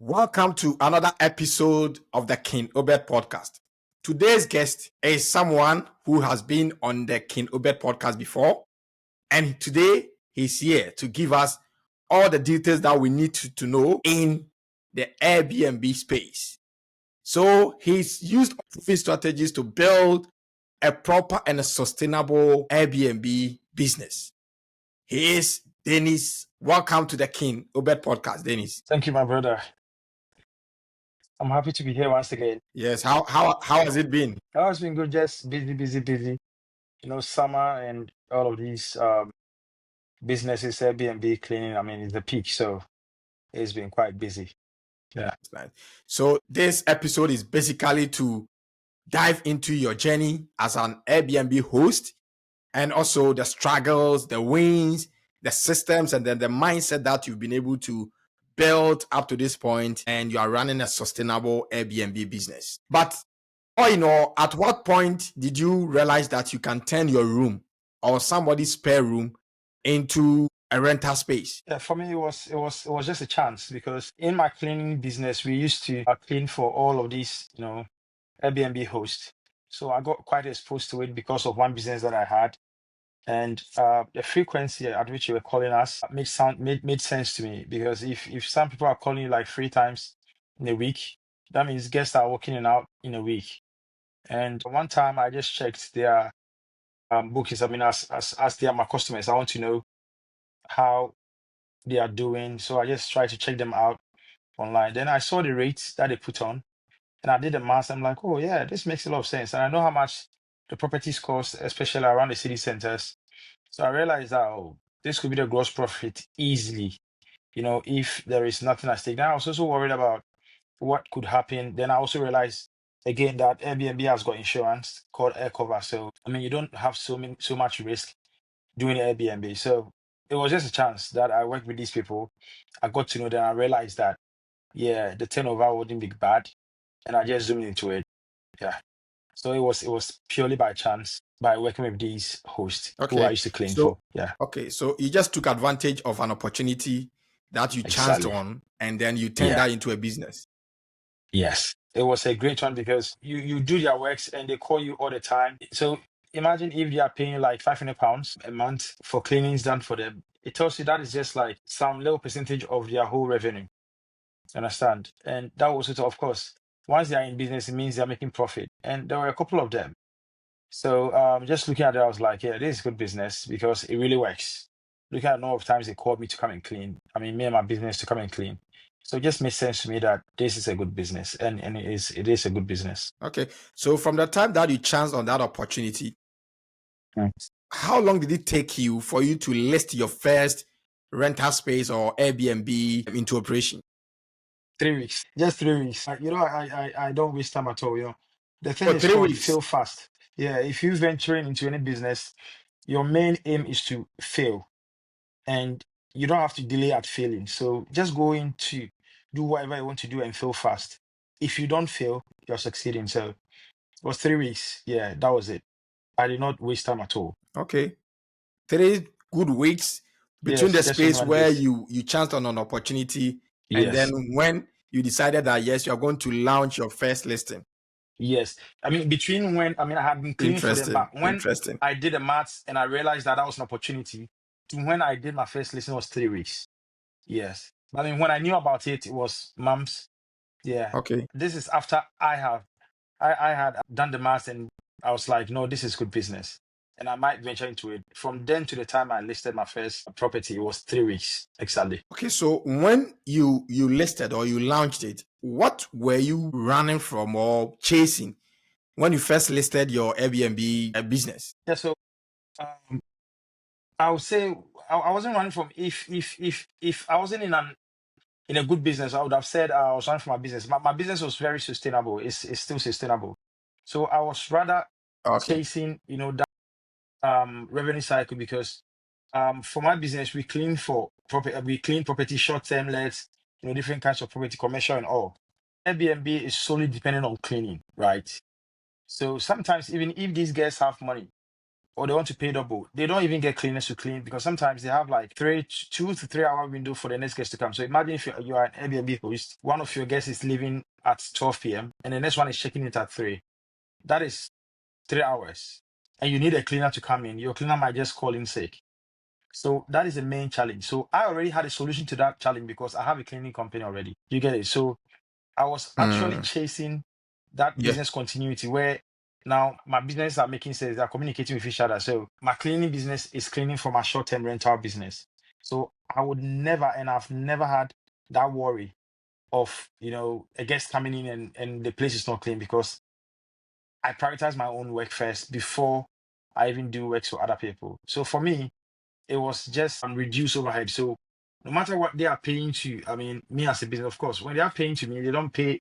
Welcome to another episode of the King OBED podcast. Today's guest is someone who has been on the King OBED podcast before, and today he's here to give us all the details that we need to know in the Airbnb space. So he's used proven strategies to build a proper and a sustainable Airbnb business. He is Dennis. Welcome to the King OBED podcast, Dennis. Thank you, my brother. I'm happy to be here once again. Yes. How has it been? Oh, it's been good, just busy. Summer and all of these businesses, Airbnb, cleaning. I mean, it's the peak, so it's been quite busy. Yeah. Right. So this episode is basically to dive into your journey as an Airbnb host and also the struggles, the wins, the systems, and then the mindset that you've been able to build up to this point, and you are running a sustainable Airbnb business. But all in all, at what point did you realize that you can turn your room or somebody's spare room into a rental space? Yeah, for me, it was just a chance because in my cleaning business, we used to clean for all of these, Airbnb hosts. So I got quite exposed to it because of one business that I had. And the frequency at which you were calling us made sense to me because if some people are calling you like 3 times in a week, that means guests are walking in and out in a week. And one time I just checked their bookings. I mean, as they are my customers, I want to know how they are doing. So I just tried to check them out online. Then I saw the rates that they put on, and I did the math. I'm like, oh yeah, this makes a lot of sense. And I know how much the properties cost, especially around the city centers. So I realized that, oh, this could be the gross profit easily, if there is nothing at stake. Then I was also worried about what could happen. Then I also realized again that Airbnb has got insurance called air cover. So I mean, you don't have so much risk doing Airbnb. So it was just a chance that I worked with these people. I got to know them. I realized that yeah, the turnover wouldn't be bad, and I just zoomed into it. Yeah. So it was purely by chance by working with these hosts who I Okay. used to clean So for. Yeah, okay, so you just took advantage of an opportunity that you chanced exactly. on, and then you turned Yeah. that into a business. Yes. It was a great one because you do their works and they call you all the time. So imagine if they are paying you like £500 a month for cleanings done for them. It tells you that is just like some little percentage of their whole revenue. Understand? And that was it, of course. Once they are in business, it means they're making profit. And there were a couple of them. So just looking at it, I was like, yeah, this is good business because it really works. Looking at the number of times they called me to come and clean. I mean, me and my business to come and clean. So it just made sense to me that this is a good business, and it is a good business. Okay. So from the time that you chanced on that opportunity, how long did it take you for you to list your first rental space or Airbnb into operation? 3 weeks, just 3 weeks. I don't waste time at all. The thing For is three called weeks. fail fast. Yeah, if you venturing into any business, your main aim is to fail, and you don't have to delay at failing. So just go in to do whatever you want to do and fail fast. If you don't fail, you're succeeding. So it was 3 weeks. Yeah, that was it. I did not waste time at all. Okay. 3 good weeks between Yes, the just space 21 where days. you chanced on an opportunity, and then Yes, when you decided that yes, you are going to launch your first listing. yes. I mean, between when I had been cleaning for them, Interesting. but when Interesting. I did the maths and I realized that that was an opportunity, to when I did my first listing was 3 weeks. Yes. I mean, when I knew about it, it was months. Yeah. Okay. This is after I had done the maths and I was like, no, this is good business. And I might venture into it. From then to the time I listed my first property, it was 3 weeks exactly. Okay, so when you listed or you launched it, what were you running from or chasing when you first listed your Airbnb business? Yeah, so um, I would say I wasn't running from if I wasn't in a good business, I would have said I was running from my business. My business was very sustainable. It's still sustainable. So I was rather Okay. chasing, that revenue cycle because for my business we clean for property, we clean property, short-term lets, different kinds of property, commercial and all. Airbnb is solely dependent on cleaning, right? So sometimes even if these guys have money, or they want to pay double, they don't even get cleaners to clean because sometimes they have like 2 to 3 hour window for the next guest to come. So imagine if you are an Airbnb host, one of your guests is leaving at 12 p.m. and the next one is checking it at 3. That is 3 hours. And you need a cleaner to come in. Your cleaner might just call in sick. So that is the main challenge. So I already had a solution to that challenge because I have a cleaning company already. You get it? So I was actually chasing that Yeah. business continuity where now my business are making sense, they're communicating with each other. So my cleaning business is cleaning for my short-term rental business. So I would never, and I've never had that worry of, a guest coming in and the place is not clean because I prioritize my own work first before I even do work for other people. So for me, it was just reduced overhead. So no matter what they are paying to, I mean, me as a business, of course, when they are paying to me, they don't pay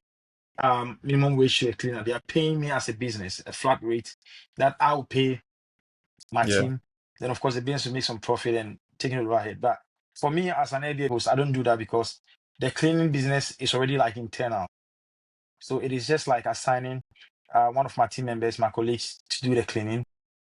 minimum wage to a cleaner. They are paying me as a business a flat rate that I will pay my Yeah. team. Then of course the business will make some profit and taking it overhead. But for me as an Airbnb host, I don't do that because the cleaning business is already like internal. So it is just like assigning one of my team members, my colleagues, to do the cleaning,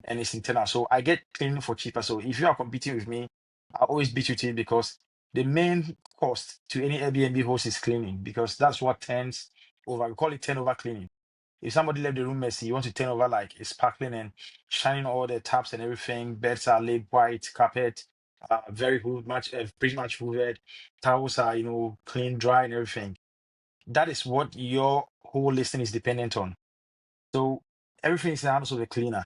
and it's internal. So I get cleaning for cheaper. So if you are competing with me, I always beat you to it because the main cost to any Airbnb host is cleaning because that's what turns over. We call it turnover cleaning. If somebody left the room messy, you want to turn over like it's sparkling and shining all the taps and everything. Beds are laid white, carpet, very good, pretty much hoovered. Towels are, clean, dry, and everything. That is what your whole listing is dependent on. So everything is in the hands of the cleaner.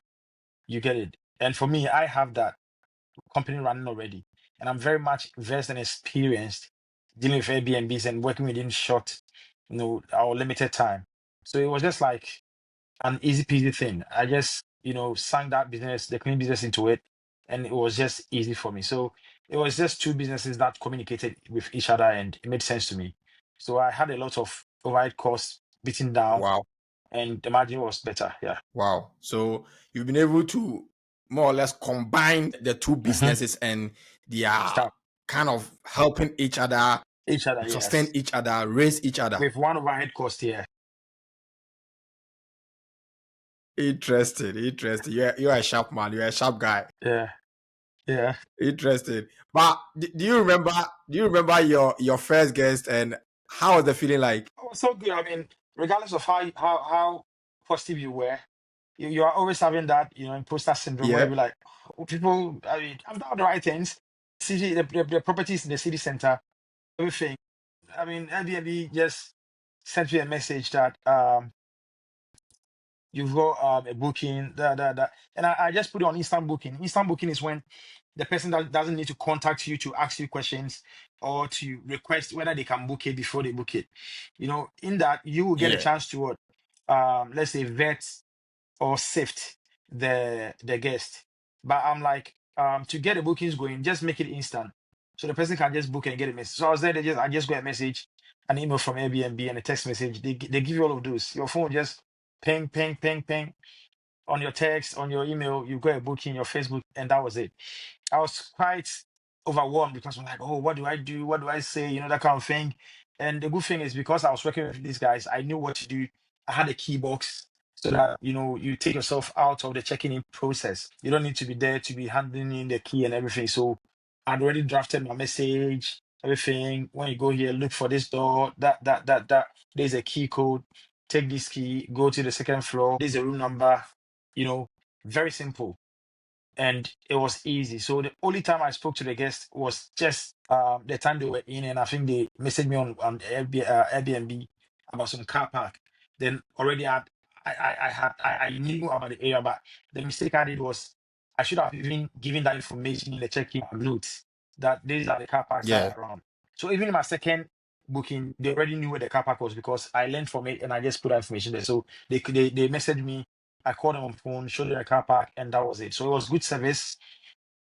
You get it. And for me, I have that company running already. And I'm very much versed and experienced dealing with Airbnbs and working within short, or limited time. So it was just like an easy peasy thing. I just, sang that business, the cleaning business into it, and it was just easy for me. So it was just two businesses that communicated with each other and it made sense to me. So I had a lot of overhead costs beaten down Wow. and the margin was better. Yeah. Wow. So you've been able to more or less combine the two Mm-hmm. businesses and they are Stop. kind of helping each other, Each other, sustain yes. each other, raise each other. With one overhead cost here. Interesting. Interesting. You're a sharp man. You're a sharp guy. Yeah. Yeah. Interesting. But do you remember your first guest and how was the feeling like? Oh, so good. I mean, regardless of how positive you were, you are always having that, imposter syndrome where Yeah. you be like, oh, people, I mean, I'm doing the right things. City, the properties in the city center, everything. I mean, Airbnb just sent me a message that you've got a booking, that. And I just put it on instant booking. Instant booking is when the person that doesn't need to contact you to ask you questions or to request whether they can book it before they book it. In that you will get a Yeah. chance to what, let's say vet or sift the guest. But I'm like, to get the bookings going, just make it instant. So the person can just book and get a message. So I was there, I just got a message, an email from Airbnb and a text message. They give you all of those. Your phone just ping, ping, ping, ping. On your text, on your email, you got a booking, your Facebook, and that was it. I was quite overwhelmed because I'm like, oh, what do I do? What do I say? That kind of thing. And the good thing is because I was working with these guys, I knew what to do. I had a key box so that you take yourself out of the checking in process. You don't need to be there to be handing in the key and everything. So I'd already drafted my message, everything. When you go here, look for this door, that. There's a key code. Take this key, go to the second floor. There's a room number. Very simple and it was easy. So the only time I spoke to the guest was just the time they were in, and I think they messaged me on Airbnb about some car park. Then already I knew about the area, but the mistake I did was I should have even given that information in the check-in notes that these are the car parks that Yeah. are around. So even in my second booking, they already knew where the car park was because I learned from it and I just put that information there. So they messaged me. I called them on phone, showed them the car park, and that was it. So it was good service.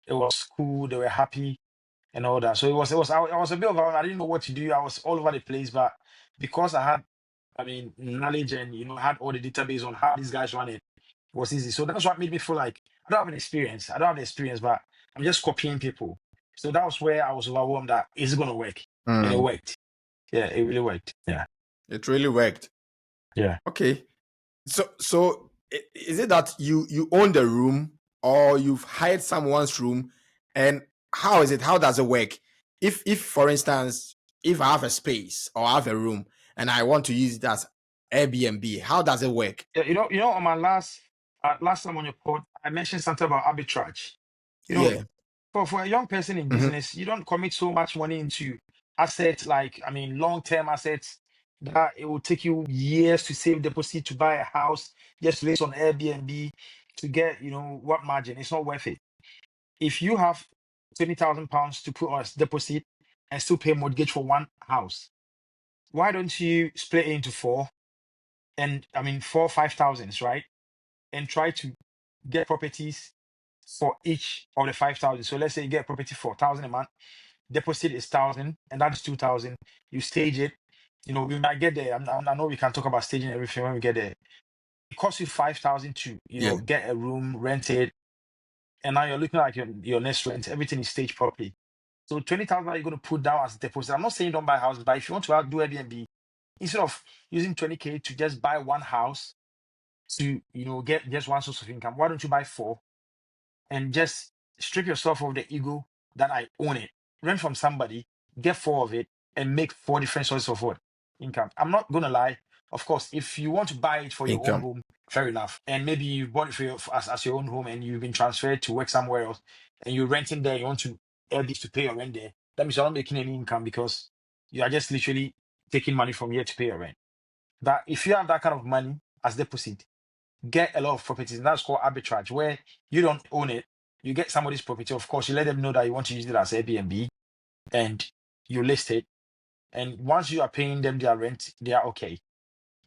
It was cool. They were happy and all that. So I was a bit of I didn't know what to do. I was all over the place, but because I had, I mean, knowledge and had all the database on how these guys run it, was easy. So that's what made me feel like I don't have an experience. I don't have the experience, but I'm just copying people. So that was where I was overwhelmed that it's gonna work, and it worked. Yeah, it really worked. Yeah, It really worked. yeah. Okay. So is it that you own the room or you've hired someone's room, and how is it? How does it work? If for instance, if I have a space or I have a room and I want to use it as Airbnb, how does it work? Yeah, on my last time on your pod, I mentioned something about arbitrage. You know, Yeah. for a young person in Mhm. business, you don't commit so much money into assets like, I mean, long-term assets that it will take you years to save deposit to buy a house, just list on Airbnb to get, what margin. It's not worth it. If you have £20,000 to put on a deposit and still pay mortgage for one house, why don't you split it into four? And I mean, 5,000s, right? And try to get properties for each of the 5,000. So let's say you get property for 1,000 a month, deposit is 1,000, and that is 2,000. You stage it. We might get there. I know we can talk about staging everything when we get there. It costs you 5,000 to, Yeah. get a room, rent it, and now you're looking at your next rent. Everything is staged properly. So 20,000 you're going to put down as deposit. I'm not saying don't buy houses, but if you want to do Airbnb, instead of using 20K to just buy one house to get just one source of income, why don't you buy four and just strip yourself of the ego that I own it, rent from somebody, get four of it, and make four different sources of what income. I'm not gonna lie. Of course, if you want to buy it for your own Income. home, fair enough. And maybe you bought it as your own home, and you've been transferred to work somewhere else, and you're renting there. You want to earn this to pay your rent there. That means you're not making any income because you are just literally taking money from here to pay your rent. But if you have that kind of money as deposit, get a lot of properties, and that's called arbitrage, where you don't own it. You get somebody's property. Of course, you let them know that you want to use it as Airbnb, and you list it. And once you are paying them their rent, they are okay.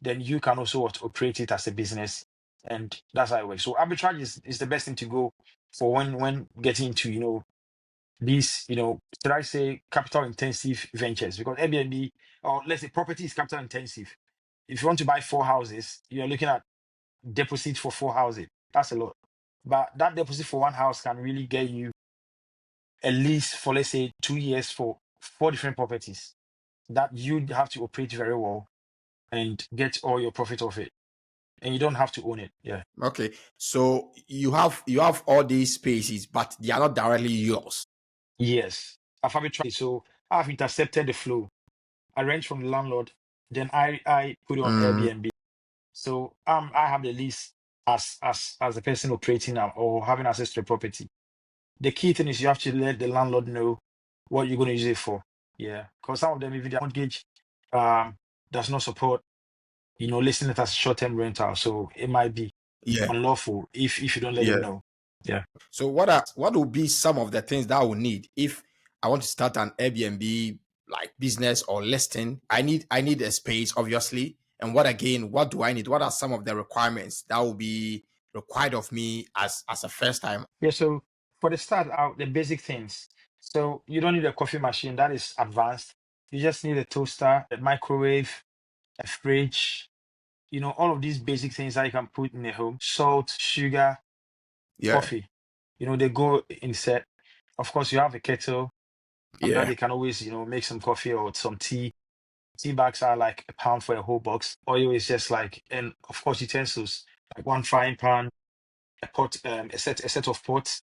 Then you can also operate it as a business, and that's how it works. So arbitrage is the best thing to go for when getting into these should I say capital intensive ventures, because Airbnb, or let's say property, is capital intensive. If you want to buy four houses, you're looking at deposit for four houses. That's a lot. But that deposit for one house can really get you at least for, let's say, 2 years for four different properties that you have to operate very well and get all your profit off it. And you don't have to own it. Yeah. Okay. So you have all these spaces, but they are not directly yours. Yes. I've arbitraged. So I've intercepted the flow. I rent from the landlord, then I put it on Mm, Airbnb. So I have the lease as the person operating or having access to the property. The key thing is you have to let the landlord know what you're going to use it for. Yeah, because some of them, even their mortgage does not support, listing it as short-term rental, so it might be yeah. unlawful if you don't let them Yeah. know. Yeah. So what will be some of the things that I will need if I want to start an Airbnb like business or listing? I need a space, obviously. And what do I need? What are some of the requirements that will be required of me as a first time? Yeah. So for the start out, the basic things. So you don't need a coffee machine, that is advanced. You just need a toaster, a microwave, a fridge. All of these basic things that you can put in a home. Salt, sugar, Yeah. coffee. They go in set. Of course, you have a kettle that Yeah. they can always, make some coffee or some tea. Tea bags are like £1 for a whole box. Oil is just like, and of course, utensils like one frying pan, a pot, a set of pots.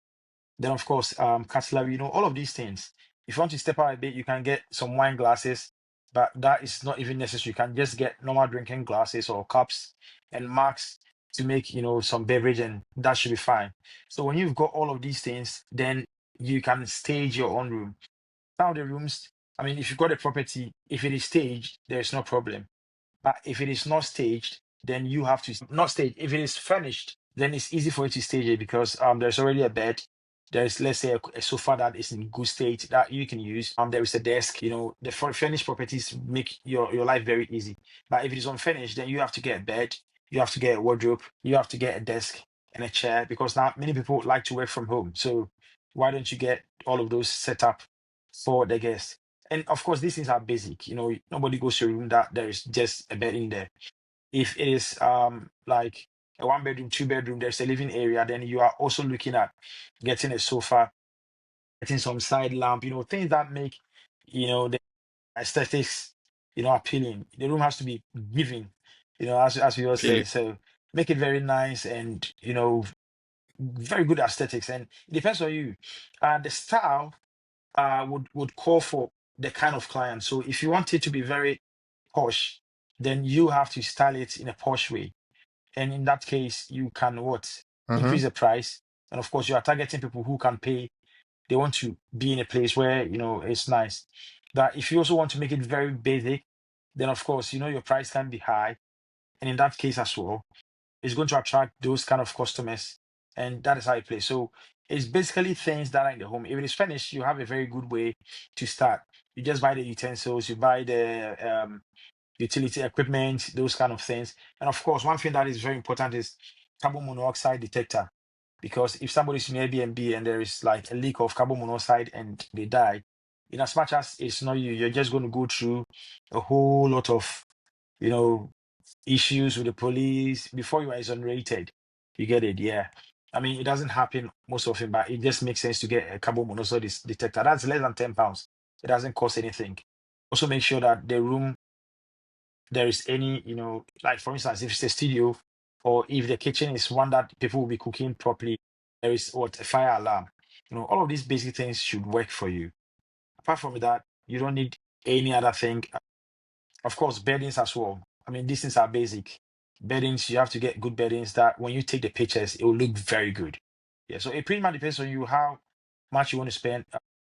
Then, of course, cutlery. All of these things. If you want to step out a bit, you can get some wine glasses, but that is not even necessary. You can just get normal drinking glasses or cups and mugs to make, some beverage, and that should be fine. So when you've got all of these things, then you can stage your own room. Some of the rooms, I mean, if you've got a property, if it is staged, there's no problem. But if it is not staged, then you have to not stage. If it is furnished, then it's easy for you to stage it because there's already a bed. There's, let's say, a sofa that is in good state that you can use. There is a desk. The furnished properties make your life very easy. But if it is unfurnished, then you have to get a bed, you have to get a wardrobe, you have to get a desk and a chair, because now many people like to work from home. So why don't you get all of those set up for the guests? And of course, these things are basic. Nobody goes to a room that there is just a bed in there. If it is like a 1 bedroom, 2 bedroom, there's a living area, then you are also looking at getting a sofa, getting some side lamp, things that make the aesthetics appealing. The room has to be giving, as we all say. Appealing. So make it very nice and very good aesthetics, and it depends on you. The style would call for the kind of client. So if you want it to be very posh, then you have to style it in a posh way. And in that case, you can what? Increase the price. And of course, you are targeting people who can pay. They want to be in a place where, it's nice. But if you also want to make it very basic, then of course, your price can be high. And in that case as well, it's going to attract those kind of customers. And that is how you play. So it's basically things that are in the home. If it is finished, you have a very good way to start. You just buy the utensils, you buy the utility equipment, those kind of things. And of course, one thing that is very important is carbon monoxide detector. Because if somebody's in Airbnb and there is like a leak of carbon monoxide and they die, in as much as it's not you, you're just going to go through a whole lot of, you know, issues with the police before you are exonerated. You get it? Yeah. I mean, it doesn't happen most often, but it just makes sense to get a carbon monoxide detector. That's less than £10. It doesn't cost anything. Also, make sure that the room there is any, like for instance, if it's a studio or if the kitchen is one that people will be cooking properly, there is what a fire alarm. All of these basic things should work for you. Apart from that, you don't need any other thing. Of course, beddings as well. I mean, these things are basic. Beddings, you have to get good beddings that when you take the pictures, it will look very good. Yeah, so it pretty much depends on you how much you want to spend.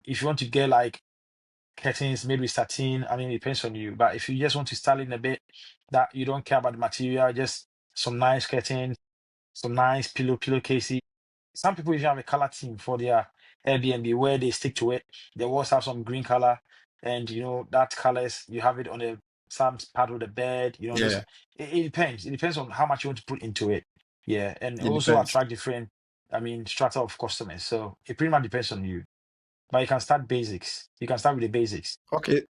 If you want to get like curtains made with satin, I mean, it depends on you. But if you just want to style it in a bit that you don't care about the material, just some nice curtains, some nice pillowcases. Some people even have a color team for their Airbnb where they stick to it. They always have some green color, and that colors you have it on some part of the bed. Those Yeah, it depends. It depends on how much you want to put into it. Yeah, and it also depends. attract different, I mean, strata of customers. So it pretty much depends on you. But you can start basics. You can start with the basics. Okay.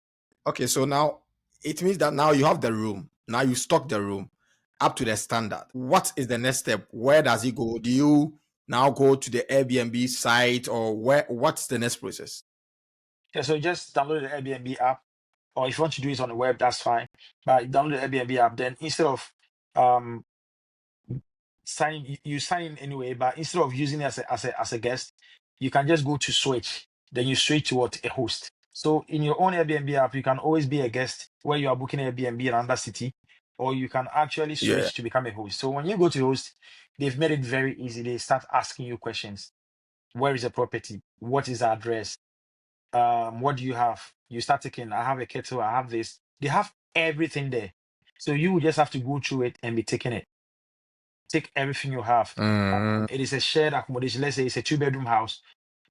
Okay, so now it means that now you have the room. Now you stock the room up to the standard. What is the next step? Where does it go? Do you now go to the Airbnb site or what's the next process? Yeah, so just download the Airbnb app, or if you want to do it on the web, that's fine. But download the Airbnb app. Then instead of um you sign in anyway, but instead of using it as a guest, you can just go to switch. Then you switch to what a host. So in your own Airbnb app, you can always be a guest where you are booking Airbnb in another city, or you can actually Yeah. switch to become a host. So when you go to host, they've made it very easy. They start asking you questions. Where is the property? What is the address? What do you have? You start taking, I have a kettle, I have this. They have everything there. So you just have to go through it and be taking it. Take everything you have. Mm, It is a shared accommodation. Let's say it's a two-bedroom house.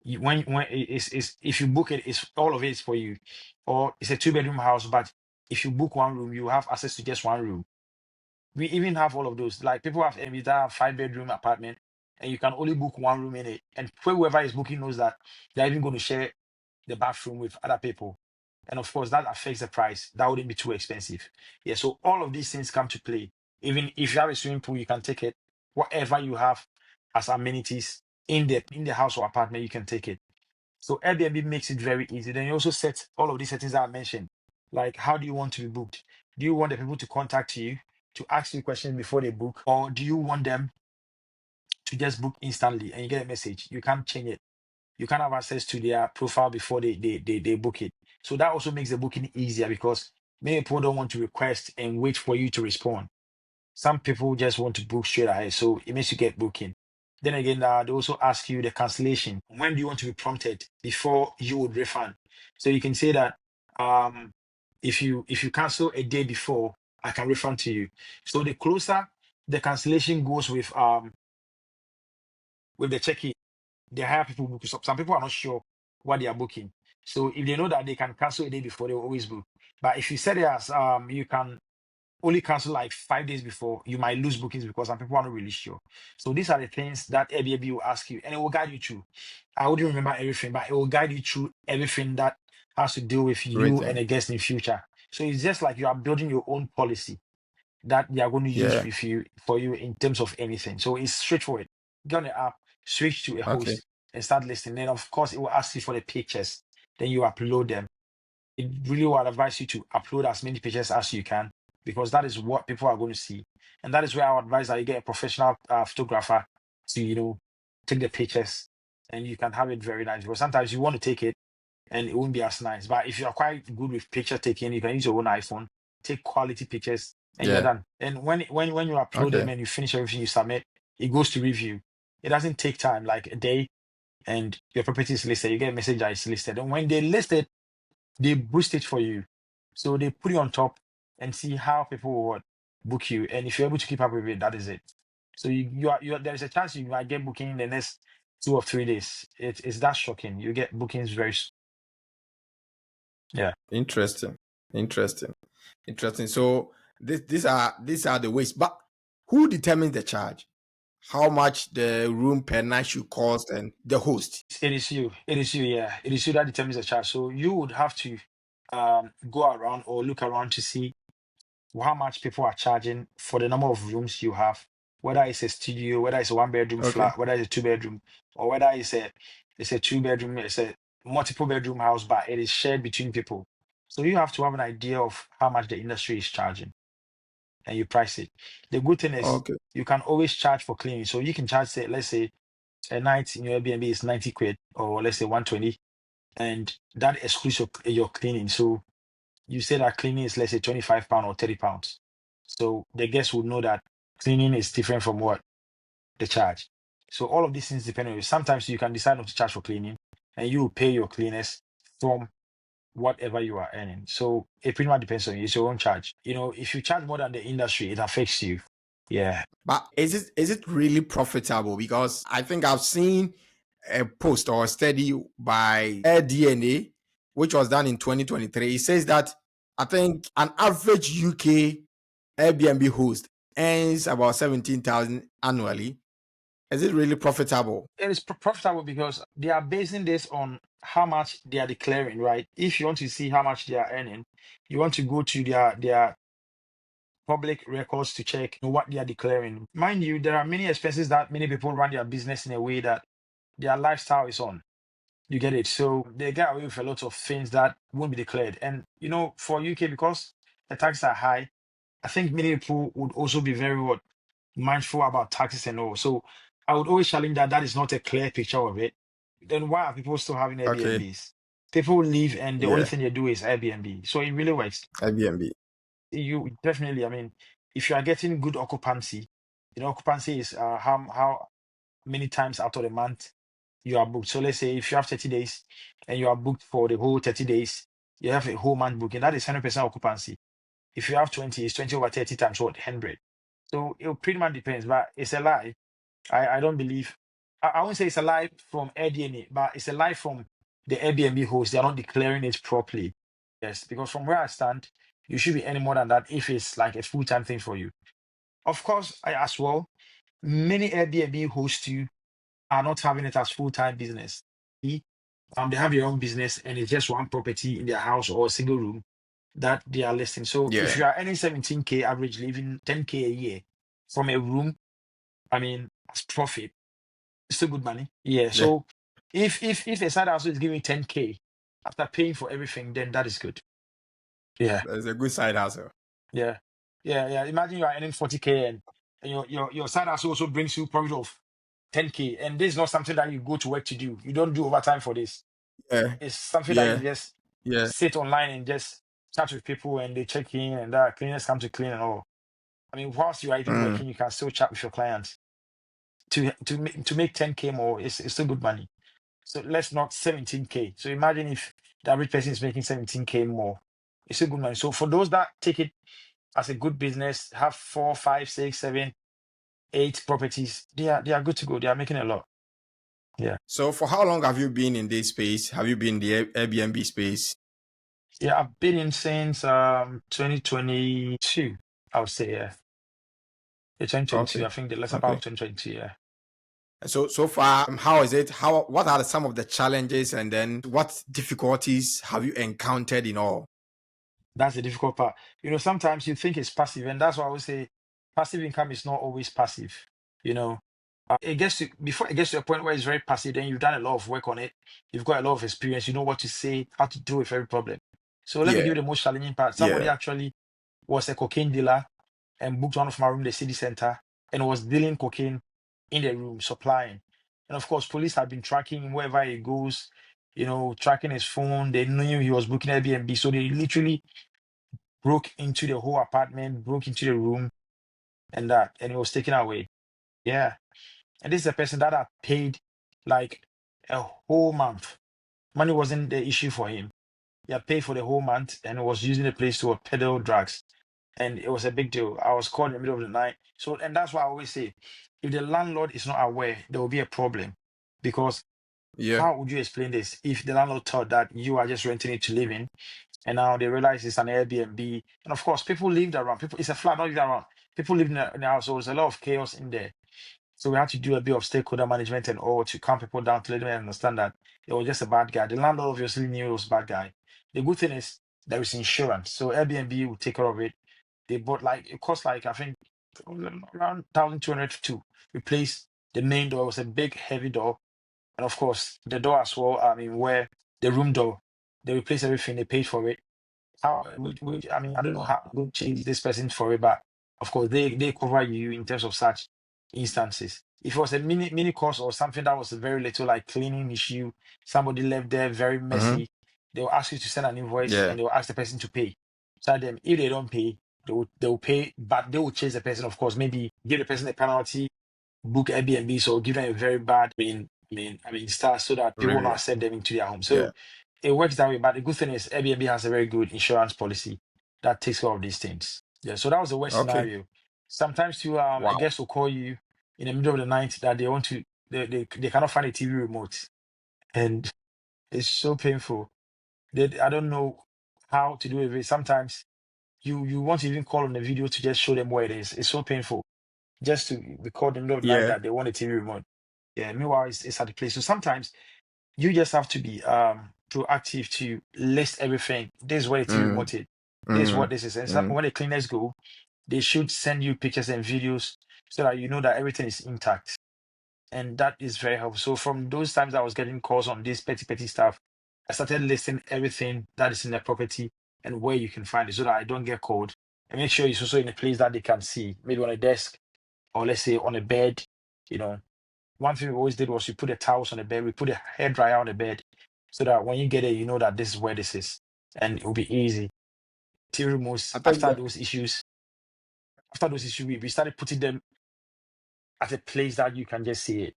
When it's if you book it, it's all of it is for you. Or it's a two-bedroom house, but if you book one room, you have access to just one room. We even have all of those. Like people have a 5-bedroom apartment, and you can only book one room in it. And whoever is booking knows that they're even going to share the bathroom with other people. And of course, that affects the price. That wouldn't be too expensive. Yeah, so all of these things come to play. Even if you have a swimming pool, you can take it. Whatever you have as amenities in the house or apartment, you can take it. So Airbnb makes it very easy. Then you also set all of these settings that I mentioned. Like, how do you want to be booked? Do you want the people to contact you to ask you questions before they book, or do you want them to just book instantly and you get a message? You can't change it. You can have access to their profile before they book it. So that also makes the booking easier because many people don't want to request and wait for you to respond. Some people just want to book straight ahead, so it makes you get booking. Then again, they also ask you the cancellation. When do you want to be prompted before you would refund? So you can say that if you cancel a day before, I can refund to you. So the closer the cancellation goes with the check-in, the higher people book. Some people are not sure what they are booking. So if they know that they can cancel a day before, they will always book. But if you set it as you can only cancel like 5 days before, you might lose bookings because some people are not really sure. So these are the things that Airbnb will ask you, and it will guide you through. I wouldn't remember everything, but it will guide you through everything that has to do with you and Rating. a guest in future. So it's just like you are building your own policy that they are going to use Yeah. with you for you in terms of anything. So it's straightforward. Get on the app, switch to a Okay. host, and start listening. Then of course it will ask you for the pictures. Then you upload them. It really would advise you to upload as many pictures as you can because that is what people are going to see. And that is where I would advise that you get a professional photographer to, take the pictures, and you can have it very nice. Because sometimes you want to take it and it won't be as nice. But if you are quite good with picture taking, you can use your own iPhone, take quality pictures, and you're Yeah. done. And when you upload them Okay. and you finish everything, you submit, it goes to review. It doesn't take time, like a day, and your property is listed. You get a message that it's listed. And when they list it, they boost it for you. So they put you on top and see how people will book you. And if you're able to keep up with it, that is it. So there's a chance you might get booking in the next 2 or 3 days. It's that shocking. You get bookings yeah. Interesting. Interesting. Interesting. So these are the ways. But who determines the charge? How much the room per night should cost and the host? It is you. It is you, yeah. It is you that determines the charge. So you would have to go around or look around to see how much people are charging for the number of rooms you have, whether it's a studio, whether it's a 1 bedroom Okay. flat, whether it's a 2 bedroom, or whether it's a 2 bedroom, it's a multiple bedroom house, but it is shared between people. So you have to have an idea of how much the industry is charging and you price it. The good thing is Okay. you can always charge for cleaning. So you can charge, say, let's say a night in your Airbnb is 90 quid, or let's say 120, and that excludes your cleaning. So you say that cleaning is, let's say, £25 or £30. So the guests would know that cleaning is different from what the charge. So all of these things depend on you. Sometimes you can decide not to charge for cleaning, and you will pay your cleaners from whatever you are earning. So it pretty much depends on you. It's your own charge. If you charge more than the industry, it affects you. Yeah. But is it really profitable? Because I think I've seen a post or a study by Air DNA, which was done in 2023. It says that I think an average UK Airbnb host earns about 17,000 annually. Is it really profitable? It is profitable because they are basing this on how much they are declaring, right? If you want to see how much they are earning, you want to go to their public records to check what they are declaring. Mind you, there are many expenses that many people run their business in a way that their lifestyle is on. You get it? So they get away with a lot of things that won't be declared. And for UK, because the taxes are high, I think many people would also be very mindful about taxes and all. So I would always challenge that is not a clear picture of it. Then why are people still having Okay. Airbnbs? People leave and the only Yeah. thing they do is Airbnb. So it really works. Airbnb. You definitely, I mean, if you are getting good occupancy, occupancy is how many times out of the month you are booked. So let's say if you have 30 days and you are booked for the whole 30 days, you have a whole month booking. That is 100% occupancy. If you have 20, it's 20 over 30 times what? 100. So it pretty much depends, but it's a lie. I don't believe. I won't say it's a lie from AirDNA, but it's a lie from the Airbnb host. They are not declaring it properly. Yes, because from where I stand, you should be earning more than that if it's like a full-time thing for you. Of course, as well, many Airbnb hosts you are not having it as full-time business. They have their own business and it's just one property in their house or a single room that they are listing. So if Yeah. you are earning 17K average, living 10K a year from a room, I mean, as profit, it's still good money. Yeah. Yeah. So if a side hustle is giving 10K after paying for everything, then that is good. Yeah. That's a good side hustle. Yeah. Yeah. Imagine you are earning 40K and your side hustle also brings you profit of 10K. And this is not something that you go to work to do. You don't do overtime for this. Yeah. It's something that you Yeah. just Yeah. sit online and just chat with people and they check in and cleaners come to clean and all. I mean, whilst you are even Mm. working, you can still chat with your clients. To make 10K more, it's still good money. So let's not 17K. So imagine if the average person is making 17K more. It's still good money. So for those that take it as a good business, have 4, 5, 6, 7, 8 properties, they are good to go. They are making a lot. Yeah. So for how long have you been in this space? Have you been in the Airbnb space? Yeah, I've been in since 2022, I would say, yeah. Yeah, 2022. Okay. I think the lesser part Okay. of 2022, yeah. So far, how is it? What are some of the challenges, and then what difficulties have you encountered in all? That's the difficult part. Sometimes you think it's passive, and that's why I would say passive income is not always passive. You know, before it gets to a point where it's very passive, then you've done a lot of work on it. You've got a lot of experience. You know what to say, how to deal with every problem. So let me give Yeah. you the most challenging part. Somebody Yeah. actually was a cocaine dealer and booked one of my room in the city center and was dealing cocaine in the room, supplying. And of course, police had been tracking him wherever he goes, tracking his phone. They knew he was booking Airbnb. So they literally broke into the whole apartment, broke into the room and he was taken away. Yeah. And this is a person that had paid like a whole month. Money wasn't the issue for him. He had paid for the whole month and was using the place to peddle drugs. And it was a big deal. I was called in the middle of the night. So, and that's why I always say, if the landlord is not aware, there will be a problem. Because Yeah. how would you explain this if the landlord thought that you are just renting it to live in, and now they realize it's an Airbnb? And of course, people lived around. People, it's a flat, not living around. People live in the house, so there's a lot of chaos in there. So we had to do a bit of stakeholder management and all to calm people down to let them understand that it was just a bad guy. The landlord obviously knew it was a bad guy. The good thing is there is insurance, so Airbnb will take care of it. They bought it cost like I think around 1,200 to replace the main door. It was a big heavy door, and of course the door as well. I mean, where the room door, they replaced everything. They paid for it. How I mean, I don't know how to change this person for it, but of course they cover you in terms of such instances. If it was a mini course or something that was very little, like cleaning issue, somebody left there very Mm-hmm. messy, they will ask you to send an invoice Yeah. and they will ask the person to pay. So then if they don't pay, they will pay, but they will chase the person, of course, maybe give the person a penalty, book Airbnb, so give them a very bad star so that people will not Review. accept them into their home. Yeah. So it works that way. But the good thing is Airbnb has a very good insurance policy that takes care of these things. Yeah. So that was the worst Okay. scenario. Sometimes you a Wow. guest will call you in the middle of the night that they want to they cannot find a TV remote. And it's so painful. I don't know how to do it. Sometimes you want to even call on the video to just show them where it is. It's so painful. Just to record in the middle of the night Yeah. that they want a TV remote. Yeah, meanwhile it's at the place. So sometimes you just have to be proactive to list everything. This is where the TV Mm-hmm. remote is. This is what this is. And Mm-hmm. when the cleaners go, they should send you pictures and videos so that you know that everything is intact. And that is very helpful. So from those times I was getting calls on this petty stuff, I started listing everything that is in the property and where you can find it so that I don't get called. And make sure it's also in a place that they can see, maybe on a desk or let's say on a bed. You know, one thing we always did was we put the towels on the bed, we put a hair dryer on the bed so that when you get it, you know that this is where this is. And it will be easy. TV remotes, I think that. after those issues, we started putting them at a place that you can just see it.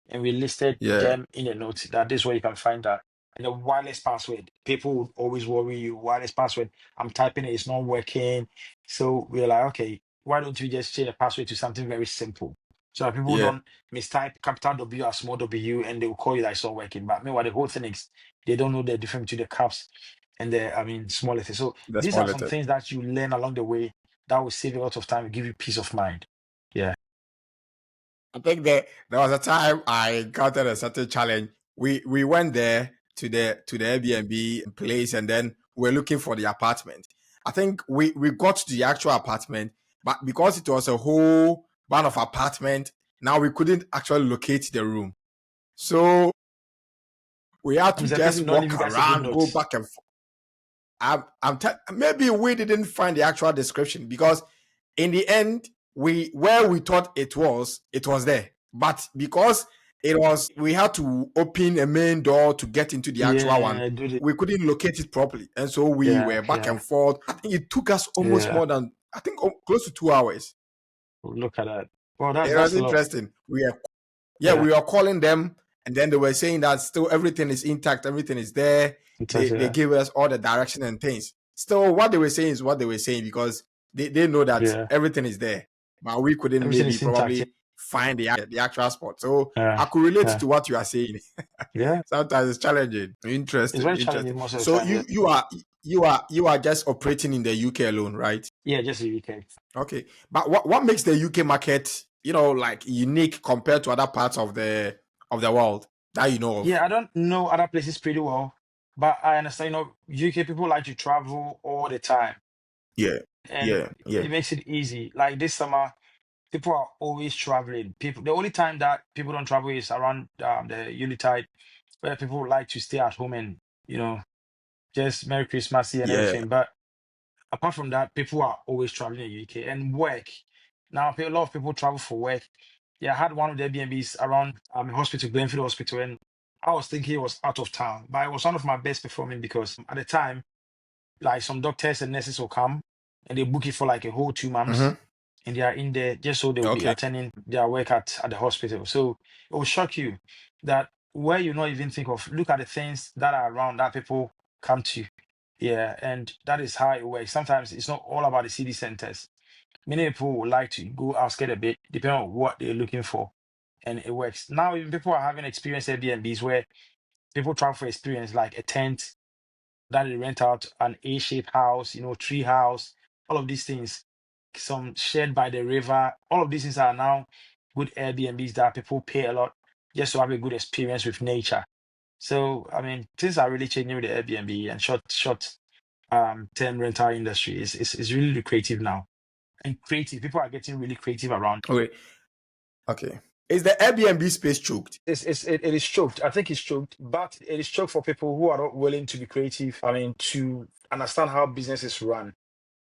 And we listed Yeah. them in a note that this is where you can find that. And the wireless password, people would always worry you, wireless password, I'm typing it, it's not working. So we're like, okay, why don't we just change the password to something very simple? So that people Yeah. don't mistype capital W or small w and they will call you that it's not working. But meanwhile, the whole thing is they don't know the difference between the caps and small letters. So The these small are some letters. things that you learn along the way that will save a lot of time, give you peace of mind. Yeah. I think there was a time I encountered a certain challenge. We went there to the Airbnb place, and then we're looking for the apartment. I think we got to the actual apartment, but because it was a whole bunch of apartment, now we couldn't actually locate the room. So we had to The person just don't leave walk you guys a good around, go note. back and forth. Maybe we didn't find the actual description because in the end, where we thought it was there. But because we had to open a main door to get into the actual one. Yeah, do the We couldn't locate it properly, and so we yeah, were back yeah, and forth. I think it took us almost yeah. more than close to 2 hours. Look at that. Well, that's It was that's a lot. interesting. Yeah, We were calling them, and then they were saying that still everything is intact, everything is there. it says They yeah, gave us all the direction and things. Still, what they were saying is what they were saying because they know that yeah. everything is there, but we couldn't Everything maybe is intact. Yeah, probably find the actual spot. So I yeah, could relate yeah. to what you are saying. Yeah. Sometimes it's challenging. It's Interesting, very interesting. challenging most of the So time. Yeah, you are just operating in the UK alone, right? yeah. Just the UK. Okay, but what makes the UK market, like unique compared to other parts of the world that you know of? Yeah, I don't know other places pretty well, but I understand. UK people like to travel all the time, Yeah, and yeah, yeah, it makes it easy. Like this summer, people are always traveling. The only time that people don't travel is around the Unitide, where people like to stay at home and you know just Merry Christmas and yeah, everything. But apart from that, people are always traveling in the UK and work. Now, a lot of people travel for work. Yeah, I had one of the Airbnbs around hospital, Glenfield Hospital, and I was thinking it was out of town, but it was one of my best performing because at the time, like some doctors and nurses will come and they book it for like a whole 2 months, Mm-hmm. and they are in there just so they will be Okay. attending their work at the hospital. So it will shock you that where you not even think of, look at the things that are around that people come to. Yeah, and that is how it works. Sometimes it's not all about the city centers. Many people would like to go outskirts a bit, depending on what they're looking for, and it works. Now, even people are having experience Airbnbs where people travel for experience, like a tent that they rent out, an A-shaped house, tree house, all of these things, some shared by the river. All of these things are now good Airbnbs that people pay a lot just to have a good experience with nature. So, I mean, things are really changing with the Airbnb and short term rental industry. Is really lucrative now and creative. People are getting really creative around. Okay. Okay. Is the Airbnb space choked? It is choked. I think it's choked, but it is choked for people who are not willing to be creative. I mean, to understand how businesses run.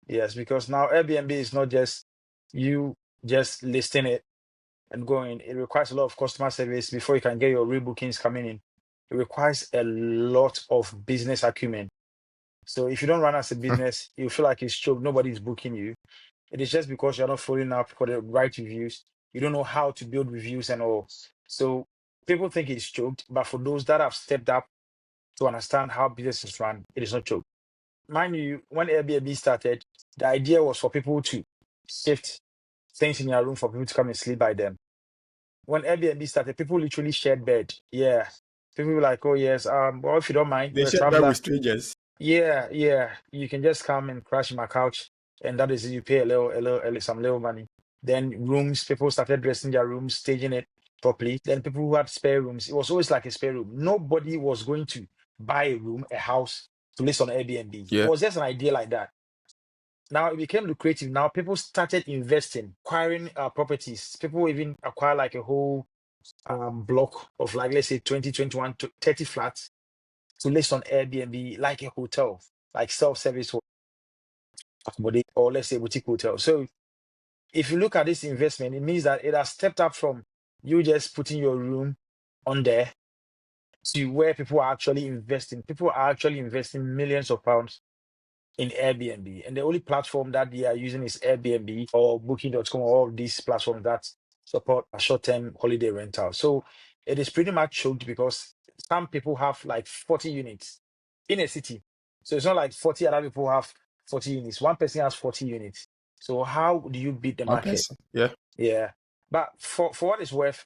Yes, because now Airbnb is not just you just listing it and going. It requires a lot of customer service before you can get your rebookings coming in. It requires a lot of business acumen. So if you don't run as a business, you feel like it's choked. Nobody's booking you. It is just because you're not following up for the right reviews. You don't know how to build reviews and all. So people think it's choked, but for those that have stepped up to understand how businesses run, it is not choked. Mind you, when Airbnb started, the idea was for people to shift things in your room for people to come and sleep by them. When Airbnb started, people literally shared bed. Yeah. People were like, oh yes, well, if you don't mind, They you're a share that traveler. with strangers. Yeah. You can just come and crash in my couch, and that is you pay some little money. Then rooms, people started dressing their rooms, staging it properly. Then people who had spare rooms, it was always like a spare room. Nobody was going to buy a room, a house to list on Airbnb. It Yeah. was just an idea like that. Now it became lucrative. Now people started investing, acquiring properties. People even acquire like a whole block of like let's say 20, 21 to 30 flats to list on Airbnb like a hotel, like self-service accommodation, or let's say boutique hotel. So if you look at this investment, it means that it has stepped up from you just putting your room on there to where people are actually investing. People are actually investing millions of pounds in Airbnb. And the only platform that they are using is Airbnb or Booking.com, or all of these platforms that support a short-term holiday rental. So it is pretty much choked because some people have like 40 units in a city. So it's not like 40 other people have 40 units. One person has 40 units. So how do you beat the One market? person. Yeah. Yeah. But for what it's worth,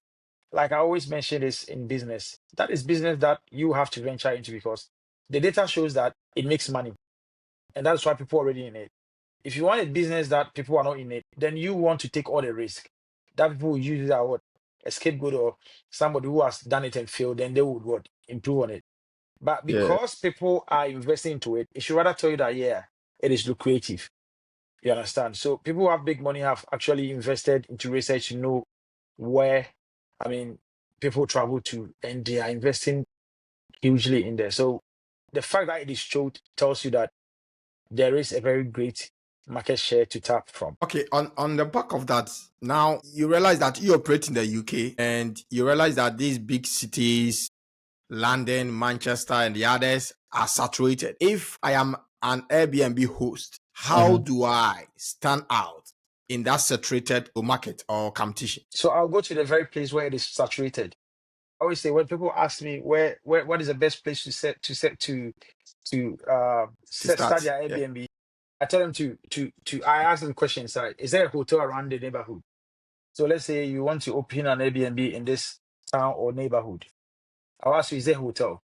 like I always mention this in business, that is business that you have to venture into because the data shows that it makes money. And that's why people are already in it. If you want a business that people are not in it, then you want to take all the risk. That people will use it as what? A scapegoat or somebody who has done it and failed, then they would what? Improve on it. But Yeah. because people are investing into it, it should rather tell you that yeah, it is lucrative. You understand? So people who have big money have actually invested into research to know where, I mean, people travel to, and they are investing hugely in there. So the fact that it is showed tells you that there is a very great market share to tap from. Okay, on the back of that, now you realize that you operate in the UK and you realize that these big cities, London, Manchester, and the others are saturated. If I am an Airbnb host, how do I stand out in that saturated market or competition? So I'll go to the very place where it is saturated. I always say when people ask me where what is the best place To start start? their Yeah. Airbnb, I tell them I ask them questions like, is there a hotel around the neighborhood? So let's say you want to open an Airbnb in this town or neighborhood. I'll ask you, is there a hotel?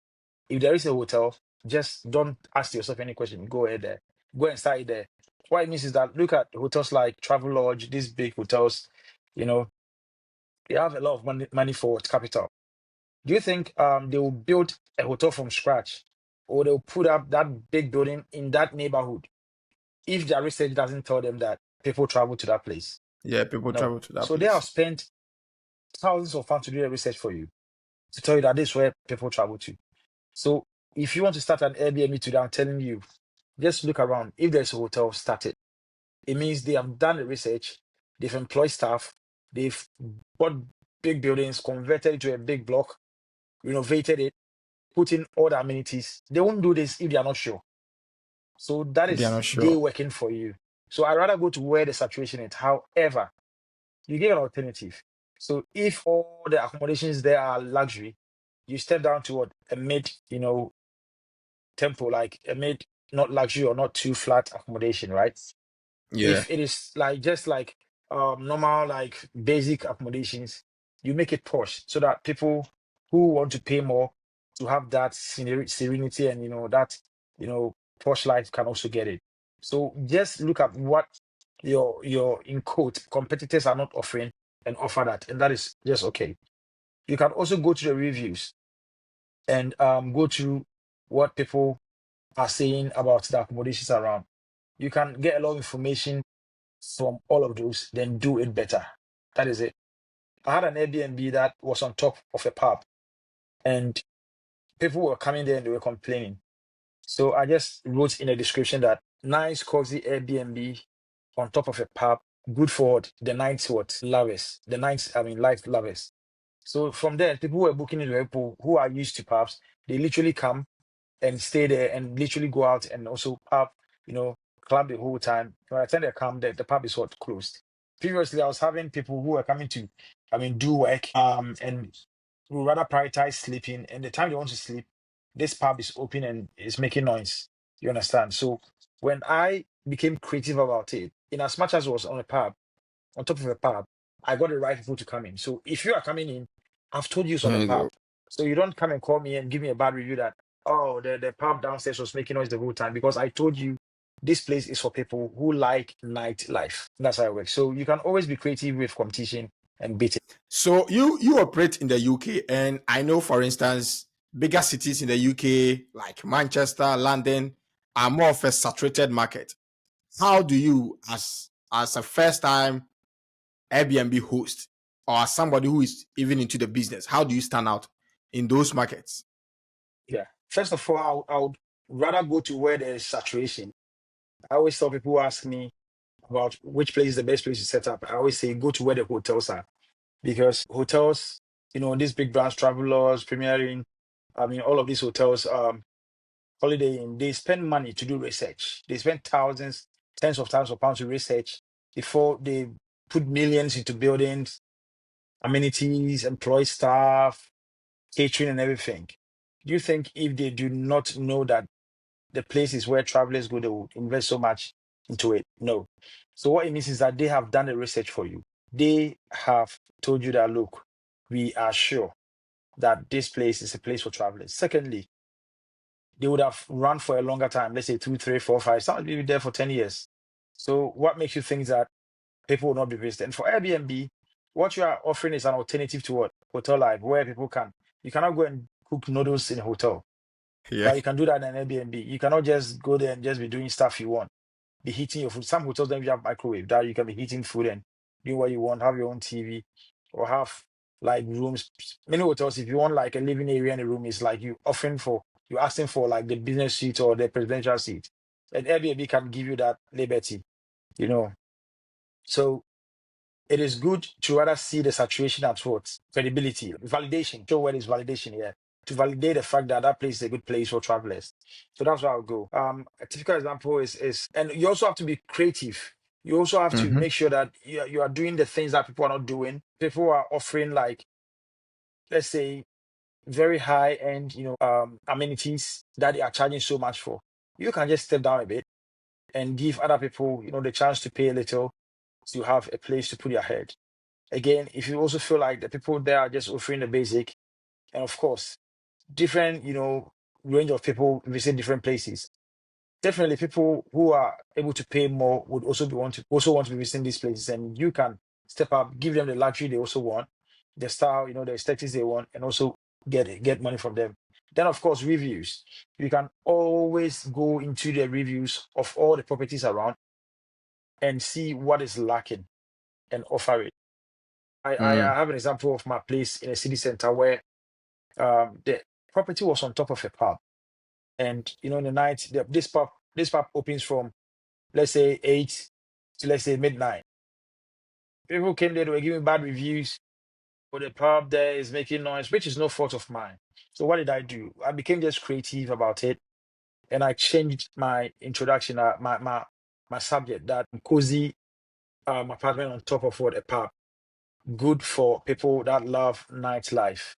If there is a hotel, just don't ask yourself any question. Go ahead there. Go and start it there. What it means is that look at hotels like Travelodge, these big hotels, you know, they have a lot of money for capital. Do you think they will build a hotel from scratch, or they'll put up that big building in that neighborhood if their research doesn't tell them that people travel to that place? Yeah, people No. travel to that So they have place. spent thousands of pounds to do the research for you to tell you that this is where people travel to. So if you want to start an Airbnb today, I'm telling you, just look around. If there's a hotel, start it. It means they have done the research, they've employed staff, They've bought big buildings, converted it to a big block, renovated it, put in all the amenities. They won't do this if they are not sure. So that They are is not they sure. working for you. So I'd rather go to where the saturation is. However, you give an alternative. So if all the accommodations there are luxury, you step down to what a mid, tempo, like a mid, not luxury or not too flat accommodation, right? Yeah. If it is like just like normal like basic accommodations, you make it posh so that people who want to pay more to have that serenity and that posh life can also get it. So just look at what your in quote competitors are not offering and offer that, and that is just okay. You can also go to the reviews and go through what people are saying about the accommodations around. You can get a lot of information from all of those, then do it better. That is it. I had an Airbnb that was on top of a pub, and people were coming there and they were complaining. So I just wrote in a description that nice, cozy Airbnb on top of a pub, good for the night lovers, the nights, I mean, life lovers. So from there, people were booking into people who are used to pubs. They literally come and stay there and literally go out and also pub, club the whole time. By the time they come, the pub is what closed. Previously, I was having people who were coming to, do work, and would rather prioritize sleeping. And the time they want to sleep, this pub is open and is making noise. You understand? So when I became creative about it, in as much as it was on a pub, on top of a pub, I got the right people to come in. So if you are coming in, I've told you it's on There a you pub. go. So you don't come and call me and give me a bad review that, oh, the pub downstairs was making noise the whole time, because I told you this place is for people who like nightlife. That's how it works. So you can always be creative with competition and beat it. So you operate in the UK, and I know, for instance, bigger cities in the UK like Manchester, London, are more of a saturated market. How do you, as a first time Airbnb host, or as somebody who is even into the business, how do you stand out in those markets? Yeah. First of all, I would rather go to where there is saturation. I always tell people who ask me about which place is the best place to set up. I always say go to where the hotels are, because hotels, these big brands, Travelers, Premier Inn, all of these hotels, Holiday Inn, they spend money to do research. They spend thousands, tens of thousands of pounds to research before they put millions into buildings, amenities, employ staff, catering, and everything. Do you think if they do not know that the place is where travelers go, they will invest so much into it? No. So what it means is that they have done the research for you. They have told you that, look, we are sure that this place is a place for travelers. Secondly, they would have run for a longer time, let's say 2, 3, 4, 5, some will be there for 10 years. So what makes you think that people will not be visited? And for Airbnb, what you are offering is an alternative to what? Hotel life, where people can, you cannot go and cook noodles in a hotel, Yeah. but you can do that in an Airbnb. You cannot just go there and just be doing stuff you want, be heating your food. Some hotels don't even have microwave that you can be heating food and doing what you want, have your own TV, or have like rooms. Many hotels, if you want like a living area in a room, is like you asking for like the business suite or the presidential suite. And Airbnb can give you that liberty, you know. So it is good to rather see the saturation at what? Credibility, validation. Show where is validation here. To validate the fact that that place is a good place for travelers. So that's where I'll go. A typical example is, and you also have to be creative. You also have to Mm-hmm. make sure that you are doing the things that people are not doing. People are offering like, let's say, very high end, amenities that they are charging so much for. You can just step down a bit and give other people, the chance to pay a little to have a place to put your head. Again, if you also feel like the people there are just offering the basic, and of course, different, range of people visit different places. Definitely, people who are able to pay more would also want to be visiting these places, and you can step up, give them the luxury they also want, the style, the aesthetics they want, and also get money from them. Then, of course, reviews. You can always go into the reviews of all the properties around and see what is lacking and offer it. I Mm. have an example of my place in a city center where the property was on top of a pub, and in the night, this pub opens from, let's say, 8 to, let's say, midnight. People came there, they were giving bad reviews. But the pub there is making noise, which is no fault of mine. So what did I do? I became just creative about it, and I changed my introduction, my subject, that cozy apartment on top of what a pub, good for people that love nightlife.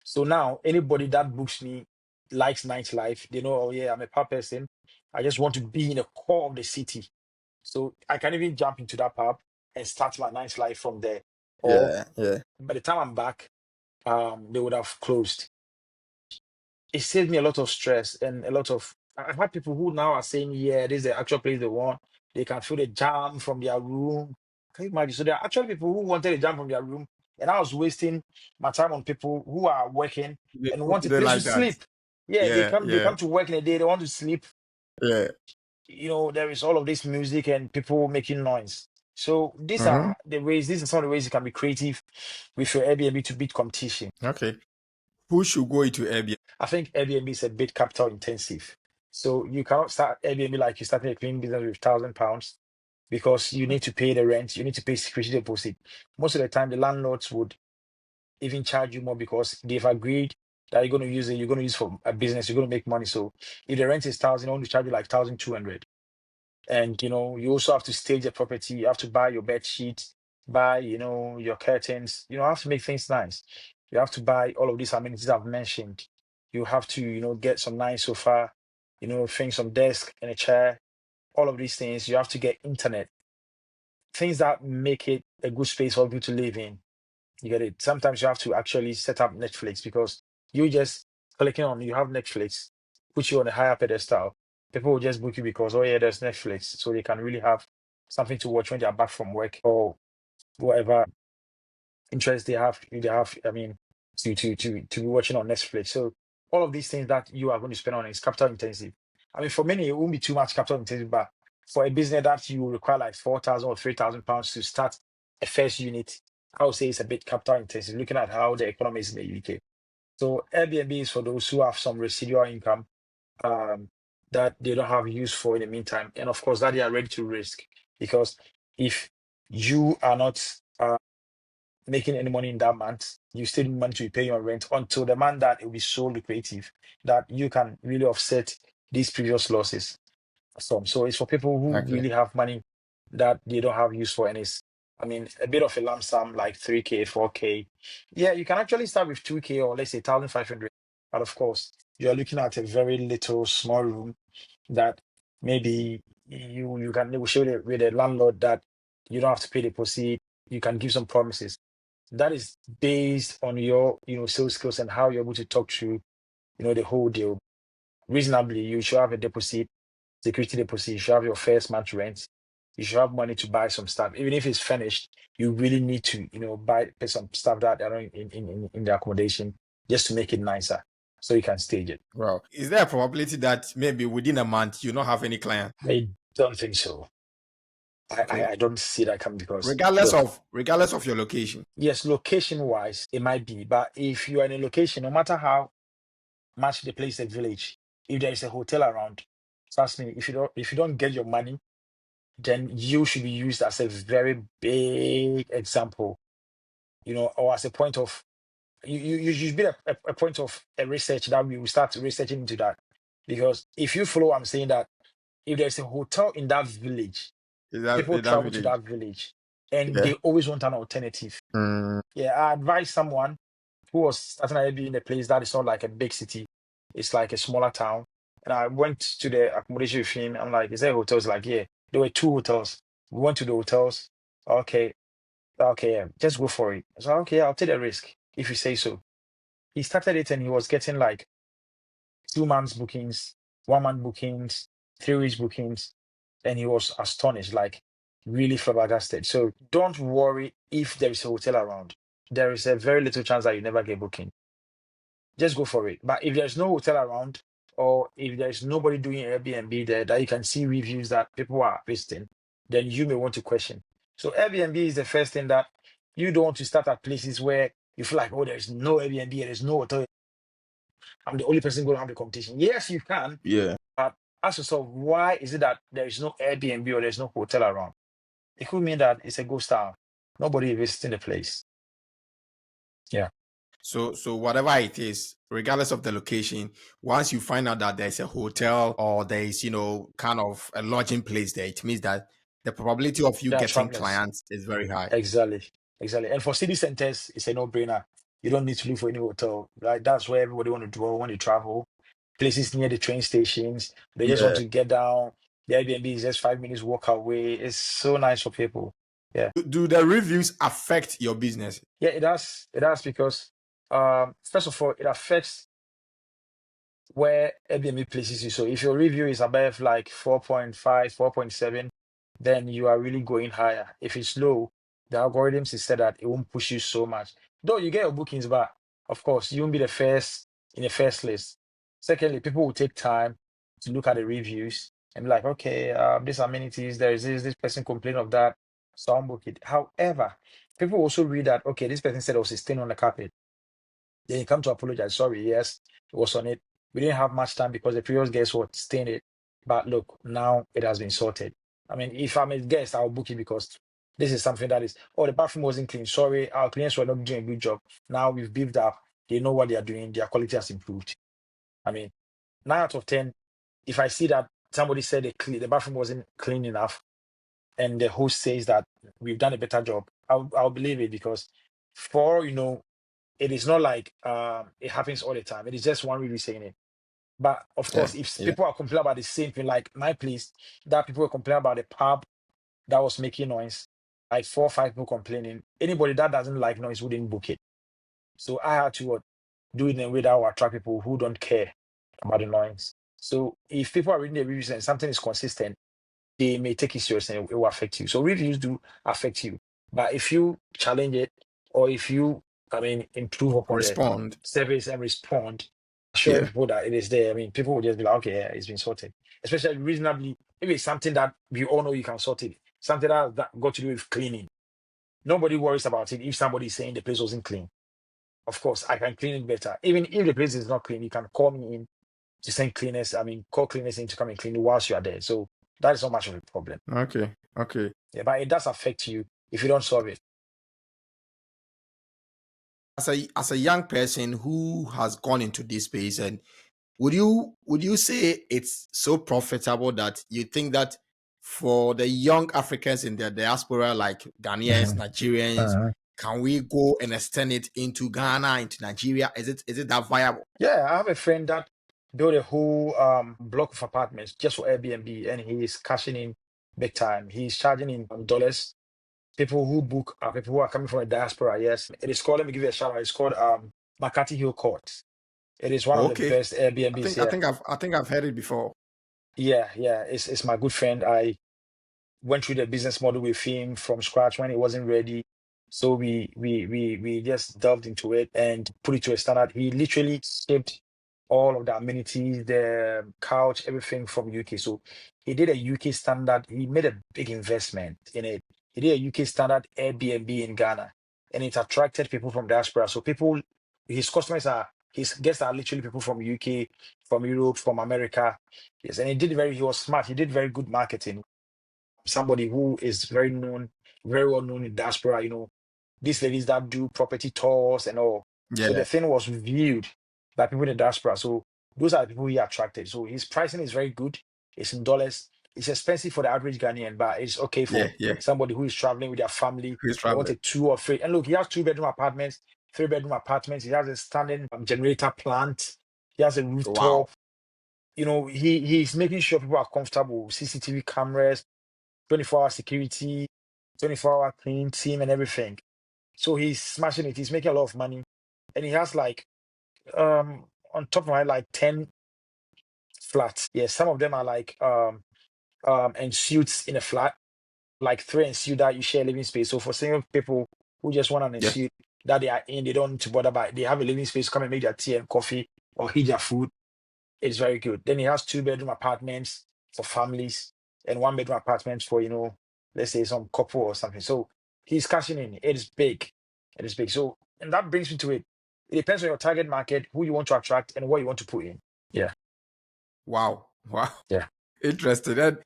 So now anybody that books me likes nightlife. They know, oh yeah, I'm a pub person. I just want to be in the core of the city. So I can even jump into that pub and start my nightlife from there. Or Yeah, yeah. by the time I'm back, they would have closed. It saved me a lot of stress and a lot of. I've had people who now are saying, yeah, this is the actual place they want. They can feel the jam from their room. Can you imagine? So there are actually people who wanted a jam from their room, and I was wasting my time on people who are working and want They a don't place to like that. sleep. Yeah, Yeah, they yeah, come to work in the day, they want to sleep. yeah. There is all of this music and people making noise. So these Hmm. are the ways, these are some of the ways you can be creative with your Airbnb to beat competition. Okay. Who should go into Airbnb? I think Airbnb is a bit capital intensive. So you cannot start Airbnb like you're starting a cleaning business with £1,000 because you need to pay the rent, you need to pay security deposit. Most of the time, the landlords would even charge you more because they've agreed that you're going to use it, you're going to use for a business, you're going to make money. So if the rent is 1,000, they want to charge you like 1,200. And you also have to stage the property, you have to buy your bed sheets, buy your curtains, you have to make things nice. You have to buy all of these amenities I've mentioned. You have to get some nice sofa, things, some desk and a chair, all of these things. You have to get internet, things that make it a good space for people to live in. You get it. Sometimes you have to actually set up Netflix because you just clicking on, you have Netflix, put you on a higher pedestal. People will just book you because, oh yeah, there's Netflix. So they can really have something to watch when they're back from work or whatever interest they have, I mean, to be watching on Netflix. So all of these things that you are going to spend on is capital intensive. I mean, for many, it won't be too much capital intensive, but for a business that you will require like 4,000 or 3,000 pounds to start a first unit, I would say it's a bit capital intensive, looking at how the economy is in the UK. So Airbnb is for those who have some residual income um, that they don't have use for in the meantime, and of course that they are ready to risk because if you are not making any money in that month, you still need money to pay your rent until the month that it will be so lucrative that you can really offset these previous losses from. So it's for people who Okay. really have money that they don't have use for, and it's, I mean, a bit of a lump sum like 3K, 4K. Yeah, you can actually start with 2K or let's say 1,500. But of course, you're looking at a very little small room that maybe you can negotiate with a landlord that you don't have to pay the deposit. You can give some promises. That is based on your sales skills and how you're able to talk through the whole deal. Reasonably, you should have a deposit, security deposit. You should have your first month rent. You should have money to buy some stuff. Even if it's finished, you really need to pay some stuff that are in the accommodation just to make it nicer so you can stage it. Wow. Is there a probability that maybe within a month you not have any client? I don't think so. Okay. I don't see that coming because Regardless of your location. yes, location wise, it might be, but if you are in a location, no matter how much the place is a village, if there is a hotel around, trust me, if you don't get your money, then you should be used as a very big example, or as a point of you should be a point of a research that we will start researching into that. Because if you follow what I'm saying, that if there's a hotel in that village, people Is that travel to village? that village and Yeah. they always want an alternative. Mm, Yeah, I advise someone who was starting to be in a place that is not like a big city, it's like a smaller town. And I went to the accommodation with him. I'm like, is there hotels? Like, yeah, there were two hotels. We went to the hotels. Okay, okay, yeah, just go for it. So okay, I'll take the risk if you say so. He started it and he was getting like 2 months bookings, 1 month bookings, 3 weeks bookings, and he was astonished, like really flabbergasted. So don't worry if there is a hotel around. There is a very little chance that you never get booking. Just go for it. But if there's no hotel around, or if there's nobody doing Airbnb there that you can see reviews that people are visiting, then you may want to question. So Airbnb is the first thing that you don't want to start at places where you feel like, oh, there's no Airbnb, there's no hotel. I'm the only person going to have the competition. Yes, you can, yeah. but ask yourself, why is it that there is no Airbnb or there's no hotel around? It could mean that it's a ghost town. Nobody visiting the place. Yeah. So whatever it is, regardless of the location, once you find out that there's a hotel or there's, kind of a lodging place there, it means that the probability of you There are getting travelers. clients is very high. Exactly. Exactly. And for city centers, it's a no-brainer. You don't need to look for any hotel. Right? That's where everybody want to dwell when they travel. Places near the train stations. They just want Yeah. to get down. The Airbnb is just 5 minutes walk away. It's so nice for people. Yeah. Do the reviews affect your business? Yeah, it does. It does because first of all, it affects where Airbnb places you. So if your review is above like 4.5, 4.7, then you are really going higher. If it's low, the algorithms is said that it won't push you so much. Though you get your bookings back, of course, you won't be the first in the first list. Secondly, people will take time to look at the reviews and be like, okay, these amenities, there is this person complained of that, so I'll book it. However, people also read that, okay, this person said it was a stain on the carpet. Then you come to apologize. Sorry, yes, it was on it. We didn't have much time because the previous guest was stained it. But look, now it has been sorted. I mean, if I'm a guest, I'll book it because this is something that is, oh, the bathroom wasn't clean. Sorry, our cleaners were not doing a good job. Now we've beefed up. They know what they are doing. Their quality has improved. I mean, 9 out of 10, if I see that somebody said the bathroom wasn't clean enough and the host says that we've done a better job, I'll believe it because for, it is not like it happens all the time. It is just one really saying it. But of Yeah, course, if yeah. people are complaining about the same thing, like my place, that people were complaining about the pub that was making noise, like 4 or 5 people complaining. Anybody that doesn't like noise wouldn't book it. So I had to do it in a way that will attract people who don't care about the noise. So if people are reading the reviews and something is consistent, they may take it serious and it will affect you. So reviews do affect you. But if you challenge it or if you, improve upon the Respond. service and respond, showing Yeah, people that it is there, people will just be like, okay, yeah, it's been sorted. Especially reasonably, maybe it's something that we all know you can sort it. Something that got to do with cleaning. Nobody worries about it if somebody is saying the place wasn't clean. Of course, I can clean it better. Even if the place is not clean, you can call me in to send cleaners, call cleaners in to come and clean it whilst you are there. So that is not much of a problem. okay. Yeah, but it does affect you if you don't solve it. As a young person who has gone into this space, and would you say it's so profitable that you think that for the young Africans in the diaspora, like Ghanaians, Mhm. Nigerians, can we go and extend it into Ghana, into Nigeria? Is it that viable? Yeah, I have a friend that built a whole block of apartments just for Airbnb, and he is cashing in big time. He's charging in dollars. People who book are people who are coming from the diaspora. Yes, it is called. Let me give you a shout out. It's called Makati Hill Court. It is one of the Okay. best I Airbnbs think I here. think I've heard it before. Yeah, yeah. It's my good friend. I went through the business model with him from scratch when it wasn't ready. So we just delved into it and put it to a standard. He literally shipped all of the amenities, the couch, everything from UK. So he did a UK standard. He made a big investment in it. He did a UK standard Airbnb in Ghana, and it attracted people from diaspora. So his guests are literally people from UK, from Europe, from America. Yes, and he was smart. He did very good marketing, somebody who is very well known in diaspora, these ladies that do property tours and all. So Yeah, the thing was viewed by people in the diaspora. So those are the people he attracted. So his pricing is very good. It's in dollars. It's expensive for the average Ghanaian, but it's okay for yeah. somebody who is traveling with their family. Who's They want traveling? a 2 or 3. And look, he has 2 bedroom apartments, 3 bedroom apartments. He has a standing generator plant. He has a Wow. rooftop. He's making sure people are comfortable. CCTV cameras, 24-hour security, 24-hour clean team, and everything. So he's smashing it. He's making a lot of money, and he has like on top of my like 10 flats. Yeah, some of them are like and suites in a flat, like 3 and that you share living space. So for single people who just want an Yeah. ensuite that they are in, they don't need to bother about. They have a living space, come and make their tea and coffee or heat their food. It's very good. Then he has 2 bedroom apartments for families and 1 bedroom apartments for, let's say some couple or something. So he's cashing in. It is big. It is big. So, and that brings me to it. It depends on your target market, who you want to attract, and what you want to put in. Yeah. Wow. Wow. Yeah. Interesting. And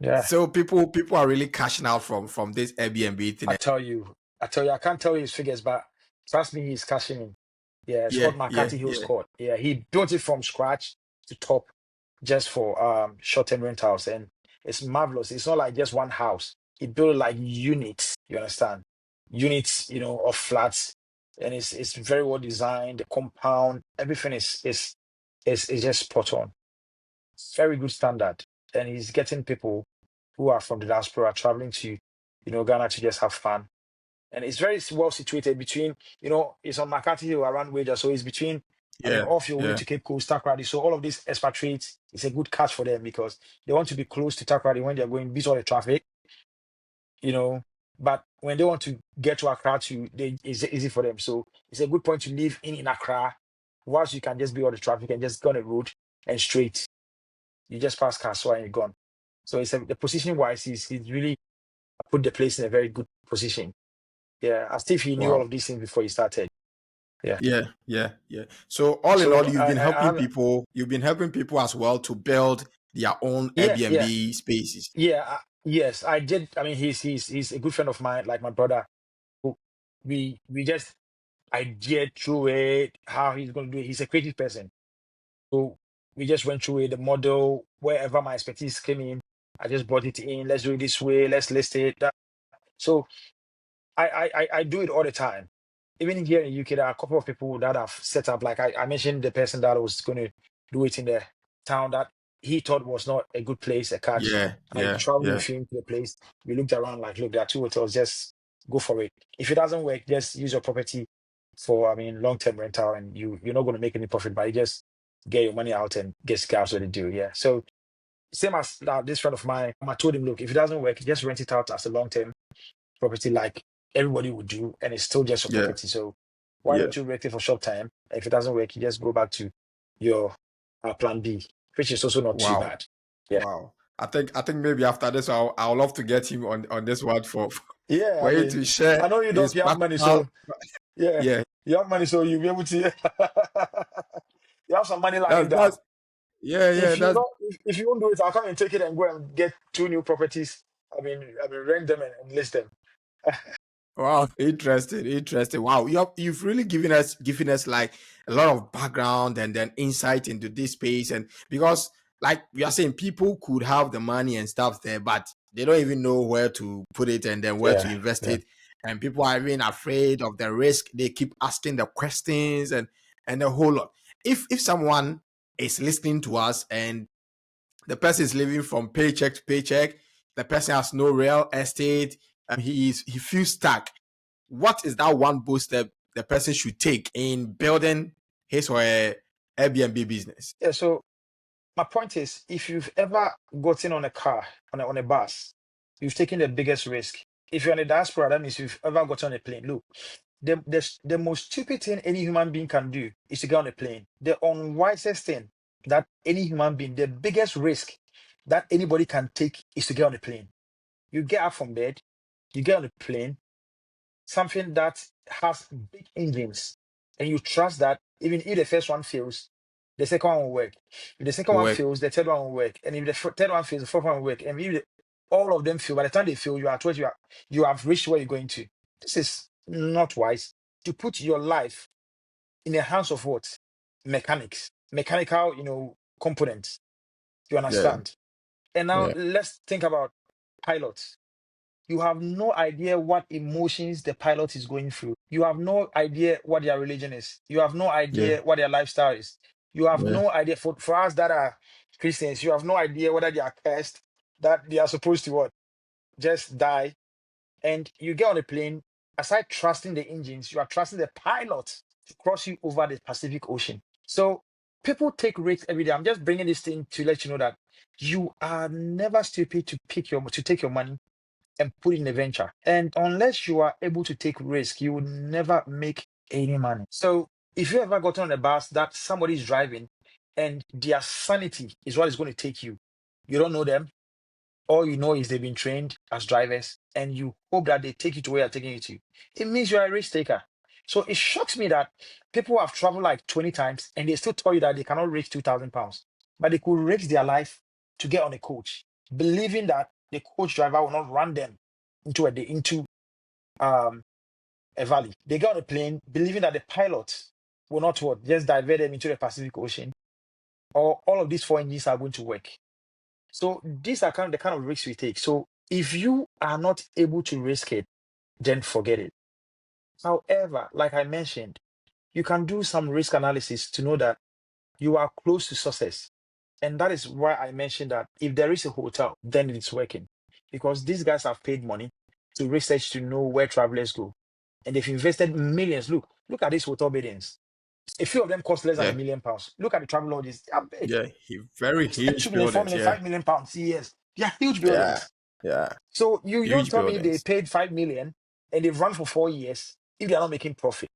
Yeah. so people are really cashing out from this Airbnb thing. I tell you, I tell you, I can't tell you his figures, but trust me, he's cashing in. Yeah, it's called McCarthy Hills Court. Yeah, he built it from scratch to top just for short-term rentals, and it's marvelous. It's not like just one house. He built like units, you understand? Units, of flats, and it's very well designed. The compound, everything is just spot on. Very good standard. And he's getting people who are from the diaspora traveling to, Ghana to just have fun. And it's very well situated between, it's on McCarthy Hill around Wager. So it's between, off your way to Cape Coast, Takoradi. So all of these expatriates, it's a good catch for them because they want to be close to Takoradi when they're going, beat all the traffic, But when they want to get to Accra, it's easy for them. So it's a good point to live in Accra, whilst you can just be all the traffic and just go on the road and straight. You just pass Kaswa and you're gone. So the positioning wise, he's really put the place in a very good position. Yeah, as if he knew all of these things before he started. Yeah. So all in all, you've been helping people. You've been helping people as well to build their own Airbnb spaces. Yes, I did. I mean, he's a good friend of mine, like my brother. We just ideaed through it how he's going to do it. He's a creative person, so we just went through it. The model, wherever my expertise came in, I just brought it in. Let's do it this way. Let's list it. So I do it all the time. Even here in the UK, there are a couple of people that have set up. Like I mentioned, the person that was going to do it in the town that he thought was not a good place, a catch. I traveled with him to the place. We looked around, like, look, there are two hotels. Just go for it. If it doesn't work, just use your property for, long-term rental, and you're not going to make any profit, but you just get your money out and get guys what they do. Yeah. So same as this friend of mine, I told him, look, if it doesn't work, just rent it out as a long-term property like everybody would do, and it's still just a property. So why don't you rent it for short time? If it doesn't work, you just go back to your plan B, which is also not too bad. Yeah. Wow. I think maybe after this, I'll love to get him on this one for you to share. I know you don't have money, so you have money, so you'll be able to. You have some money lying down. If you won't do it, I'll come and take it and go and get 2 new properties. Rent them and list them. Wow, interesting. Wow, you've really given us like a lot of background and then insight into this space, and because like we are saying, people could have the money and stuff there, but they don't even know where to put it and then where to invest it, and people are even afraid of the risk. They keep asking the questions and a whole lot. If someone is listening to us and the person is living from paycheck to paycheck, the person has no real estate, and he feels stuck, what is that one boost that the person should take in building his or her Airbnb business? Yeah, so my point is, if you've ever gotten on a car, on a bus, you've taken the biggest risk. If you're in the diaspora, that means you've ever gotten on a plane. Look, the most stupid thing any human being can do is to get on a plane. The unwisest thing that any human being, the biggest risk that anybody can take is to get on a plane. You get up from bed, you get on a plane, something that has big engines, and you trust that even if the first one fails, the second one will work. If the second one fails, the third one will work. And if the third one fails, the fourth one will work. And if all of them fail, by the time they fail, you are told you have reached where you're going to. This is not wise. To put your life in the hands of what? Mechanical, components. You understand? And now let's think about pilots. You have no idea what emotions the pilot is going through. You have no idea what their religion is. You have no idea what their lifestyle is. You have no idea. For us that are Christians, you have no idea whether they are cursed, that they are supposed to what? Just die. And you get on a plane, aside trusting the engines, you are trusting the pilot to cross you over the Pacific Ocean. So people take risks every day. I'm just bringing this thing to let you know that you are never stupid to take your money and put in a venture. And unless you are able to take risk, you will never make any money. So if you ever got on a bus that somebody is driving and their sanity is what is going to take you, you don't know them. All you know is they've been trained as drivers, and you hope that they take you to where they're taking you to. It means you're a risk taker. So it shocks me that people have traveled like 20 times and they still tell you that they cannot reach 2,000 pounds, but they could risk their life to get on a coach, believing that the coach driver will not run them into a valley. They get on a plane believing that the pilot will not what, just divert them into the Pacific Ocean, or all of these four engines are going to work. So these are the kind of risks we take. So if you are not able to risk it, then forget it. However, like I mentioned, you can do some risk analysis to know that you are close to success. And that is why I mentioned that if there is a hotel, then it's working. Because these guys have paid money to research to know where travelers go. And they've invested millions. Look at these hotel buildings. A few of them cost less than £1 million. Look at the travel lodges. They are big. Yeah, very huge 2 million, 4 buildings. million, Yeah, £5 million. Yes. They are huge yeah, buildings. yeah. So you don't Huge tell me they buildings. paid 5 million and they've run for 4 years if they are not making profit.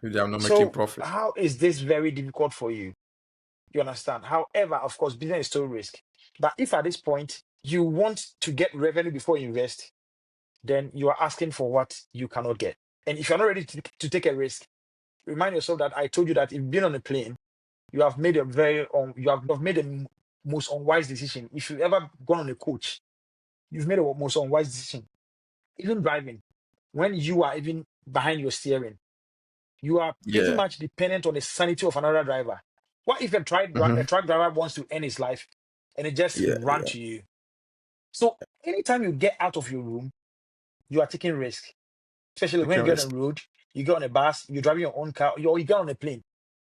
They are not making So profit. how is this very difficult for you? You understand? However, of course, business is still risk. But if at this point you want to get revenue before you invest, then you are asking for what you cannot get. And if you're not ready to take a risk, remind yourself that I told you that if you've been on a plane, you have made a most unwise decision. If you've ever gone on a coach, you've made a most unwise decision. Even driving, when you are even behind your steering, you are pretty Yeah. much dependent on the sanity of another driver. What if a Mm-hmm. truck driver wants to end his life and it just Yeah, run yeah. to you? So anytime you get out of your room, you are taking risk. Especially when Taking you get on risk. the road, you get on a bus, you're driving your own car, or you get on a plane.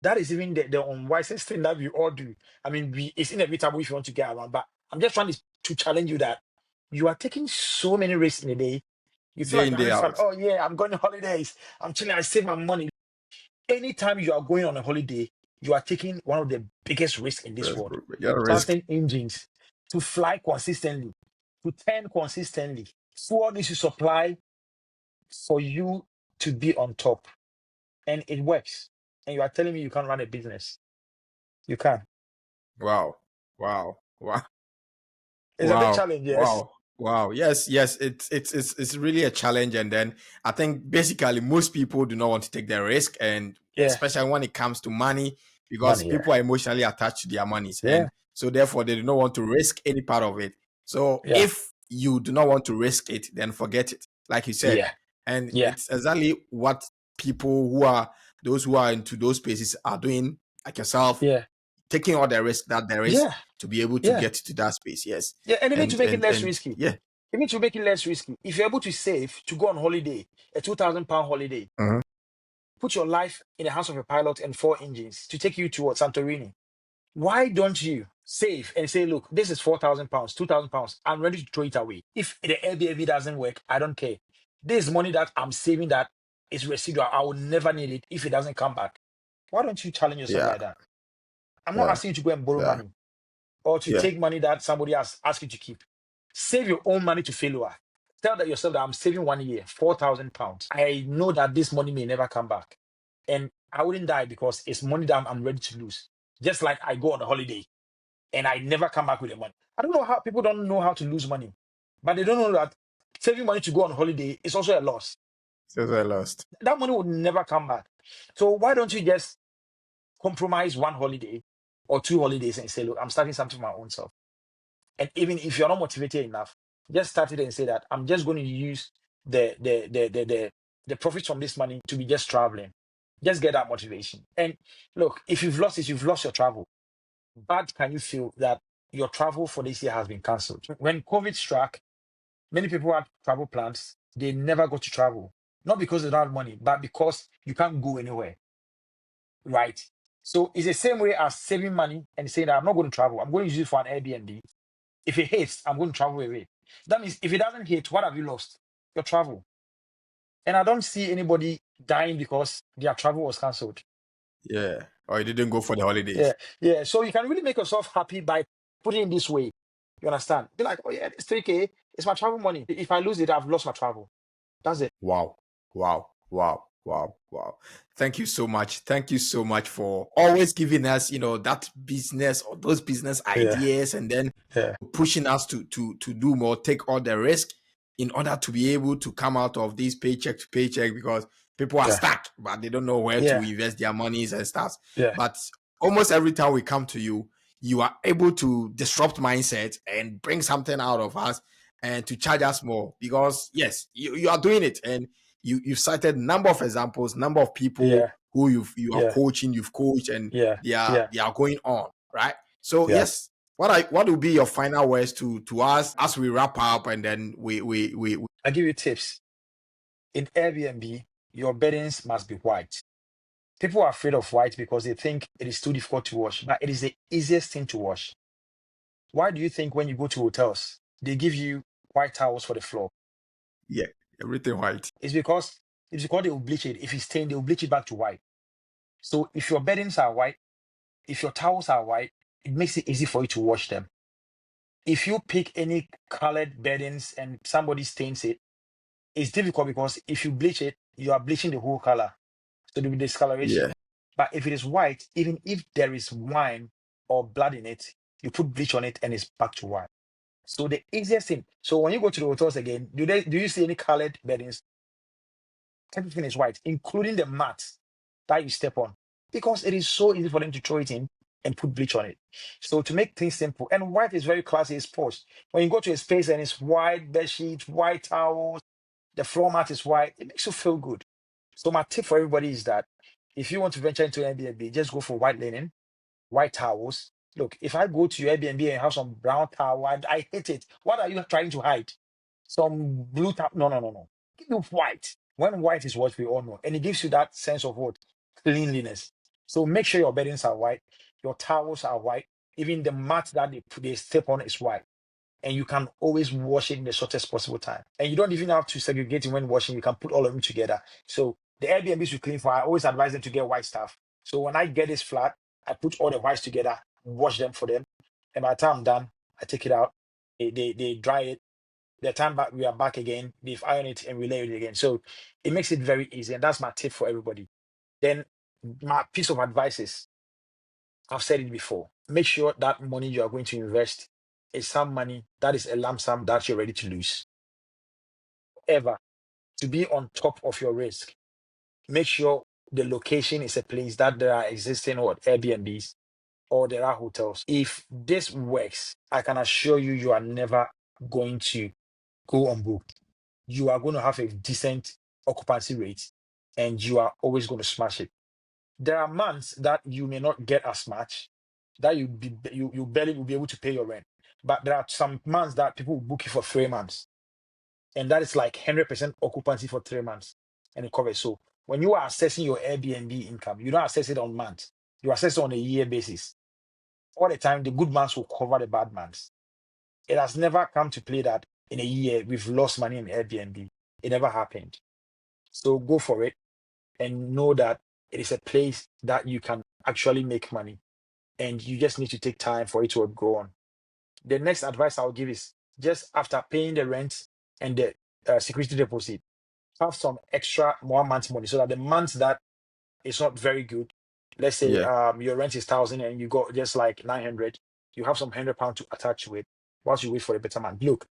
That is even the unwisest thing that we all do. I mean, it's inevitable if you want to get around. But I'm just trying to challenge you that you are taking so many risks in a day. You feel Day like in, you're day having fun. out. Oh yeah, I'm going on holidays. I'm chilling. I save my money. Anytime you are going on a holiday, you are taking one of the biggest risks in this Yes, world. you got risk. Starting engines to fly consistently, to turn consistently. Fuel needs to supply for you to be on top. And it works. And you are telling me you can't run a business. You can. Wow. Wow. Wow. It's a big Wow. challenge, yes. Wow. Wow. Yes, yes. It's really a challenge. And then I think basically most people do not want to take the risk, and Yeah. especially when it comes to money, because Money, yeah. people are emotionally attached to their monies. Yeah. And so therefore they do not want to risk any part of it. So Yeah. if you do not want to risk it, then forget it, like you said. Yeah. And Yeah. it's exactly what people those who are into those spaces are doing, like yourself, Yeah. taking all the risk that there is Yeah. to be able to Yeah. get to that space. Yes. Yeah. And even to make it less And risky. yeah. Even to make it less risky. If you're able to save to go on holiday, a £2,000 holiday, Mhm. put your life in the hands of a pilot and 4 engines to take you to Santorini. Why don't you save and say, look, this is £4,000, £2,000. I'm ready to throw it away. If the Airbnb doesn't work, I don't care. This is money that I'm saving that is residual. I will never need it if it doesn't come back. Why don't you challenge yourself Yeah. like that? I'm not Yeah. asking you to go and borrow Yeah. money or to Yeah. take money that somebody has asked you to keep. Save your own money to failure. Tell that yourself that I'm saving 1 year, £4,000. I know that this money may never come back. And I wouldn't die because it's money that I'm ready to lose. Just like I go on a holiday and I never come back with the money. I don't know how people don't know how to lose money, but they don't know that saving money to go on holiday is also a loss. So I lost. That money will never come back. So why don't you just compromise one holiday or 2 holidays and say, look, I'm starting something for my own self. And even if you're not motivated enough, just start it and say that I'm just going to use the profits from this money to be just traveling. Just get that motivation. And look, if you've lost it, you've lost your travel. Bad can you feel that your travel for this year has been cancelled? When COVID struck, many people had travel plans. They never got to travel. Not because they don't have money, but because you can't go anywhere. Right? So it's the same way as saving money and saying that I'm not going to travel. I'm going to use it for an Airbnb. If it hits, I'm going to travel away. That means if it doesn't hit, what have you lost? Your travel. And I don't see anybody dying because their travel was cancelled. Yeah. Or you didn't go for the Yeah, holidays. yeah. So you can really make yourself happy by putting it this way. You understand? Be like, oh yeah, it's 3K. It's my travel money. If I lose it, I've lost my travel. That's it. Wow. Wow. Wow. Wow. Wow. Thank you so much. Thank you so much for always giving us, that business or those business Yeah, ideas, and then yeah, pushing us to do more, take all the risk in order to be able to come out of this paycheck to paycheck, because people are yeah, stuck, but they don't know where to yeah, invest their monies and stuff. yeah, But almost every time we come to you, you are able to disrupt mindset and bring something out of us and to charge us more, because yes, you are doing it, and you've cited number of examples, number of people Yeah. who you are Yeah. coaching, you've coached, and Yeah. they are Yeah. they are going on, right? So Yeah. yes, what will be your final words to us as we wrap up, and then we I give you tips. In Airbnb, your beddings must be white. People are afraid of white because they think it is too difficult to wash, but it is the easiest thing to wash. Why do you think when you go to hotels, they give you white towels for the floor? yeah, everything white. It's because they will bleach it. If it's stained, they will bleach it back to white. So if your beddings are white, if your towels are white, it makes it easy for you to wash them. If you pick any colored beddings and somebody stains it, it's difficult because if you bleach it, you are bleaching the whole color. So there will be discoloration. Yeah. But if it is white, even if there is wine or blood in it, you put bleach on it and it's back to white. So the easiest thing. So when you go to the hotels again, do you see any colored beddings? Everything is white, including the mats that you step on, because it is so easy for them to throw it in and put bleach on it. So to make things simple, and white is very classy, it's posh. When you go to a space and it's white bed sheets, white towels, the floor mat is white, it makes you feel good. So my tip for everybody is that if you want to venture into Airbnb, just go for white linen, white towels. Look, if I go to your Airbnb and have some brown towel, I hate it. What are you trying to hide? Some blue towel? No, no, no, no. Give me white. When white is what we all know, and it gives you that sense of what? Cleanliness. So make sure your beddings are white, your towels are white, even the mat that they step on is white. And you can always wash it in the shortest possible time. And you don't even have to segregate it when washing. You can put all of them together. So the Airbnbs we clean for, I always advise them to get white stuff. So when I get this flat, I put all the whites together, wash them for them. And by the time I'm done, I take it out. They dry it. The time back, we are back again. They've ironed it and we lay it again. So it makes it very easy. And that's my tip for everybody. Then my piece of advice is, I've said it before, make sure that money you are going to invest is some money that is a lump sum that you're ready to lose. Ever to be on top of your risk, make sure the location is a place that there are existing or Airbnbs or there are hotels. If this works, I can assure you, you are never going to go unbooked. You are going to have a decent occupancy rate and you are always going to smash it. There are months that you may not get as much, that you barely will be able to pay your rent. But there are some months that people will book you for 3 months, and that is like 100% occupancy for 3 months, and it covers. So when you are assessing your Airbnb income, you don't assess it on months, you assess it on a year basis. All the time, the good months will cover the bad months. It has never come to play that in a year we've lost money in Airbnb. It never happened. So go for it and know that it is a place that you can actually make money, and you just need to take time for it to go on. The next advice I'll give is, just after paying the rent and the security deposit, have some extra 1 month money, so that the months that is not very good, let's say Yeah. your rent is 1,000 and you got just like 900, you have some £100 to attach to it whilst you wait for a better month. Look,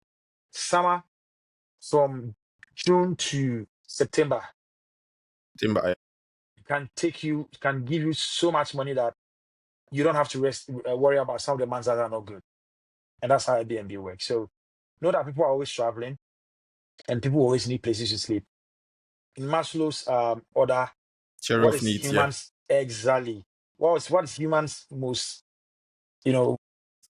summer from June to September Timber. can give you so much money that you don't have to worry about some of the months that are not good. And that's how Airbnb works. So know that people are always traveling and people always need places to sleep. In Maslow's order, Share what of is needs. Yeah. humans exactly? What is humans most, you know,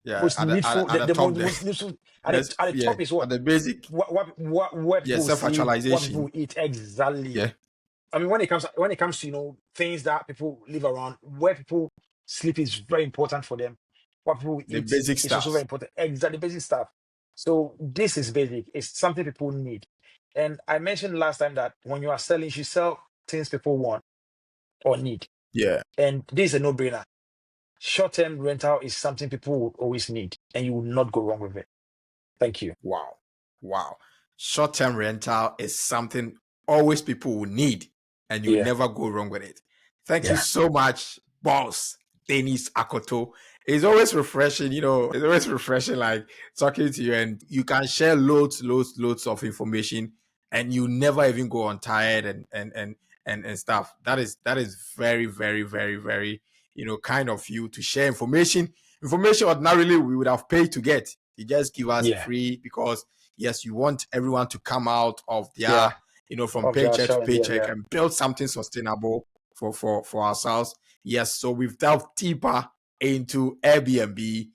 Yeah. most needful? At the The top there. most needful There's at the yeah. top is At what? the basic. Where Yeah. people sleep, what Self-actualization. people eat exactly. Yeah. I mean, when it comes to things that people live around, where people sleep is very important for them. What people The eat basic is also very stuff. important. Exactly, basic stuff. So this is basic. It's something people need. And I mentioned last time that when you are selling, you should sell things people want or need. Yeah. And this is a no-brainer. Short-term rental is something people will always need, and you will not go wrong with it. Thank you. Wow. Wow. Short-term rental is something always people will need, and you Yeah, never go wrong with it. Thank you yeah, so much, boss Dennis Akoto. It's always refreshing, it's always refreshing like talking to you, and you can share loads of information, and you never even go on tired and stuff. That is very, very, very, very, kind of you to share information ordinarily we would have paid to get. You just give us yeah, free because yes, you want everyone to come out of their yeah, from Okay, I'll paycheck to share idea. paycheck Yeah. and build something sustainable for ourselves. Yes, so we've delved deeper into Airbnb.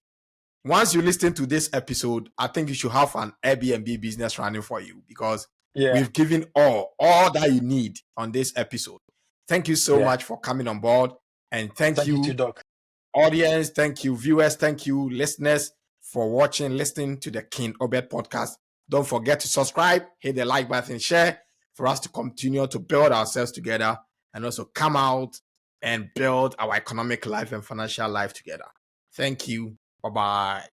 Once you listen to this episode, I think you should have an Airbnb business running for you, because Yeah. we've given all that you need on this episode. Thank you so Yeah. much for coming on board, and thank you you, too, Doc. audience. Thank you, viewers. Thank you, listeners, for watching, listening to the King Obed podcast. Don't forget to subscribe, hit the like button, share, for us to continue to build ourselves together and also come out and build our economic life and financial life together. Thank you. Bye-bye.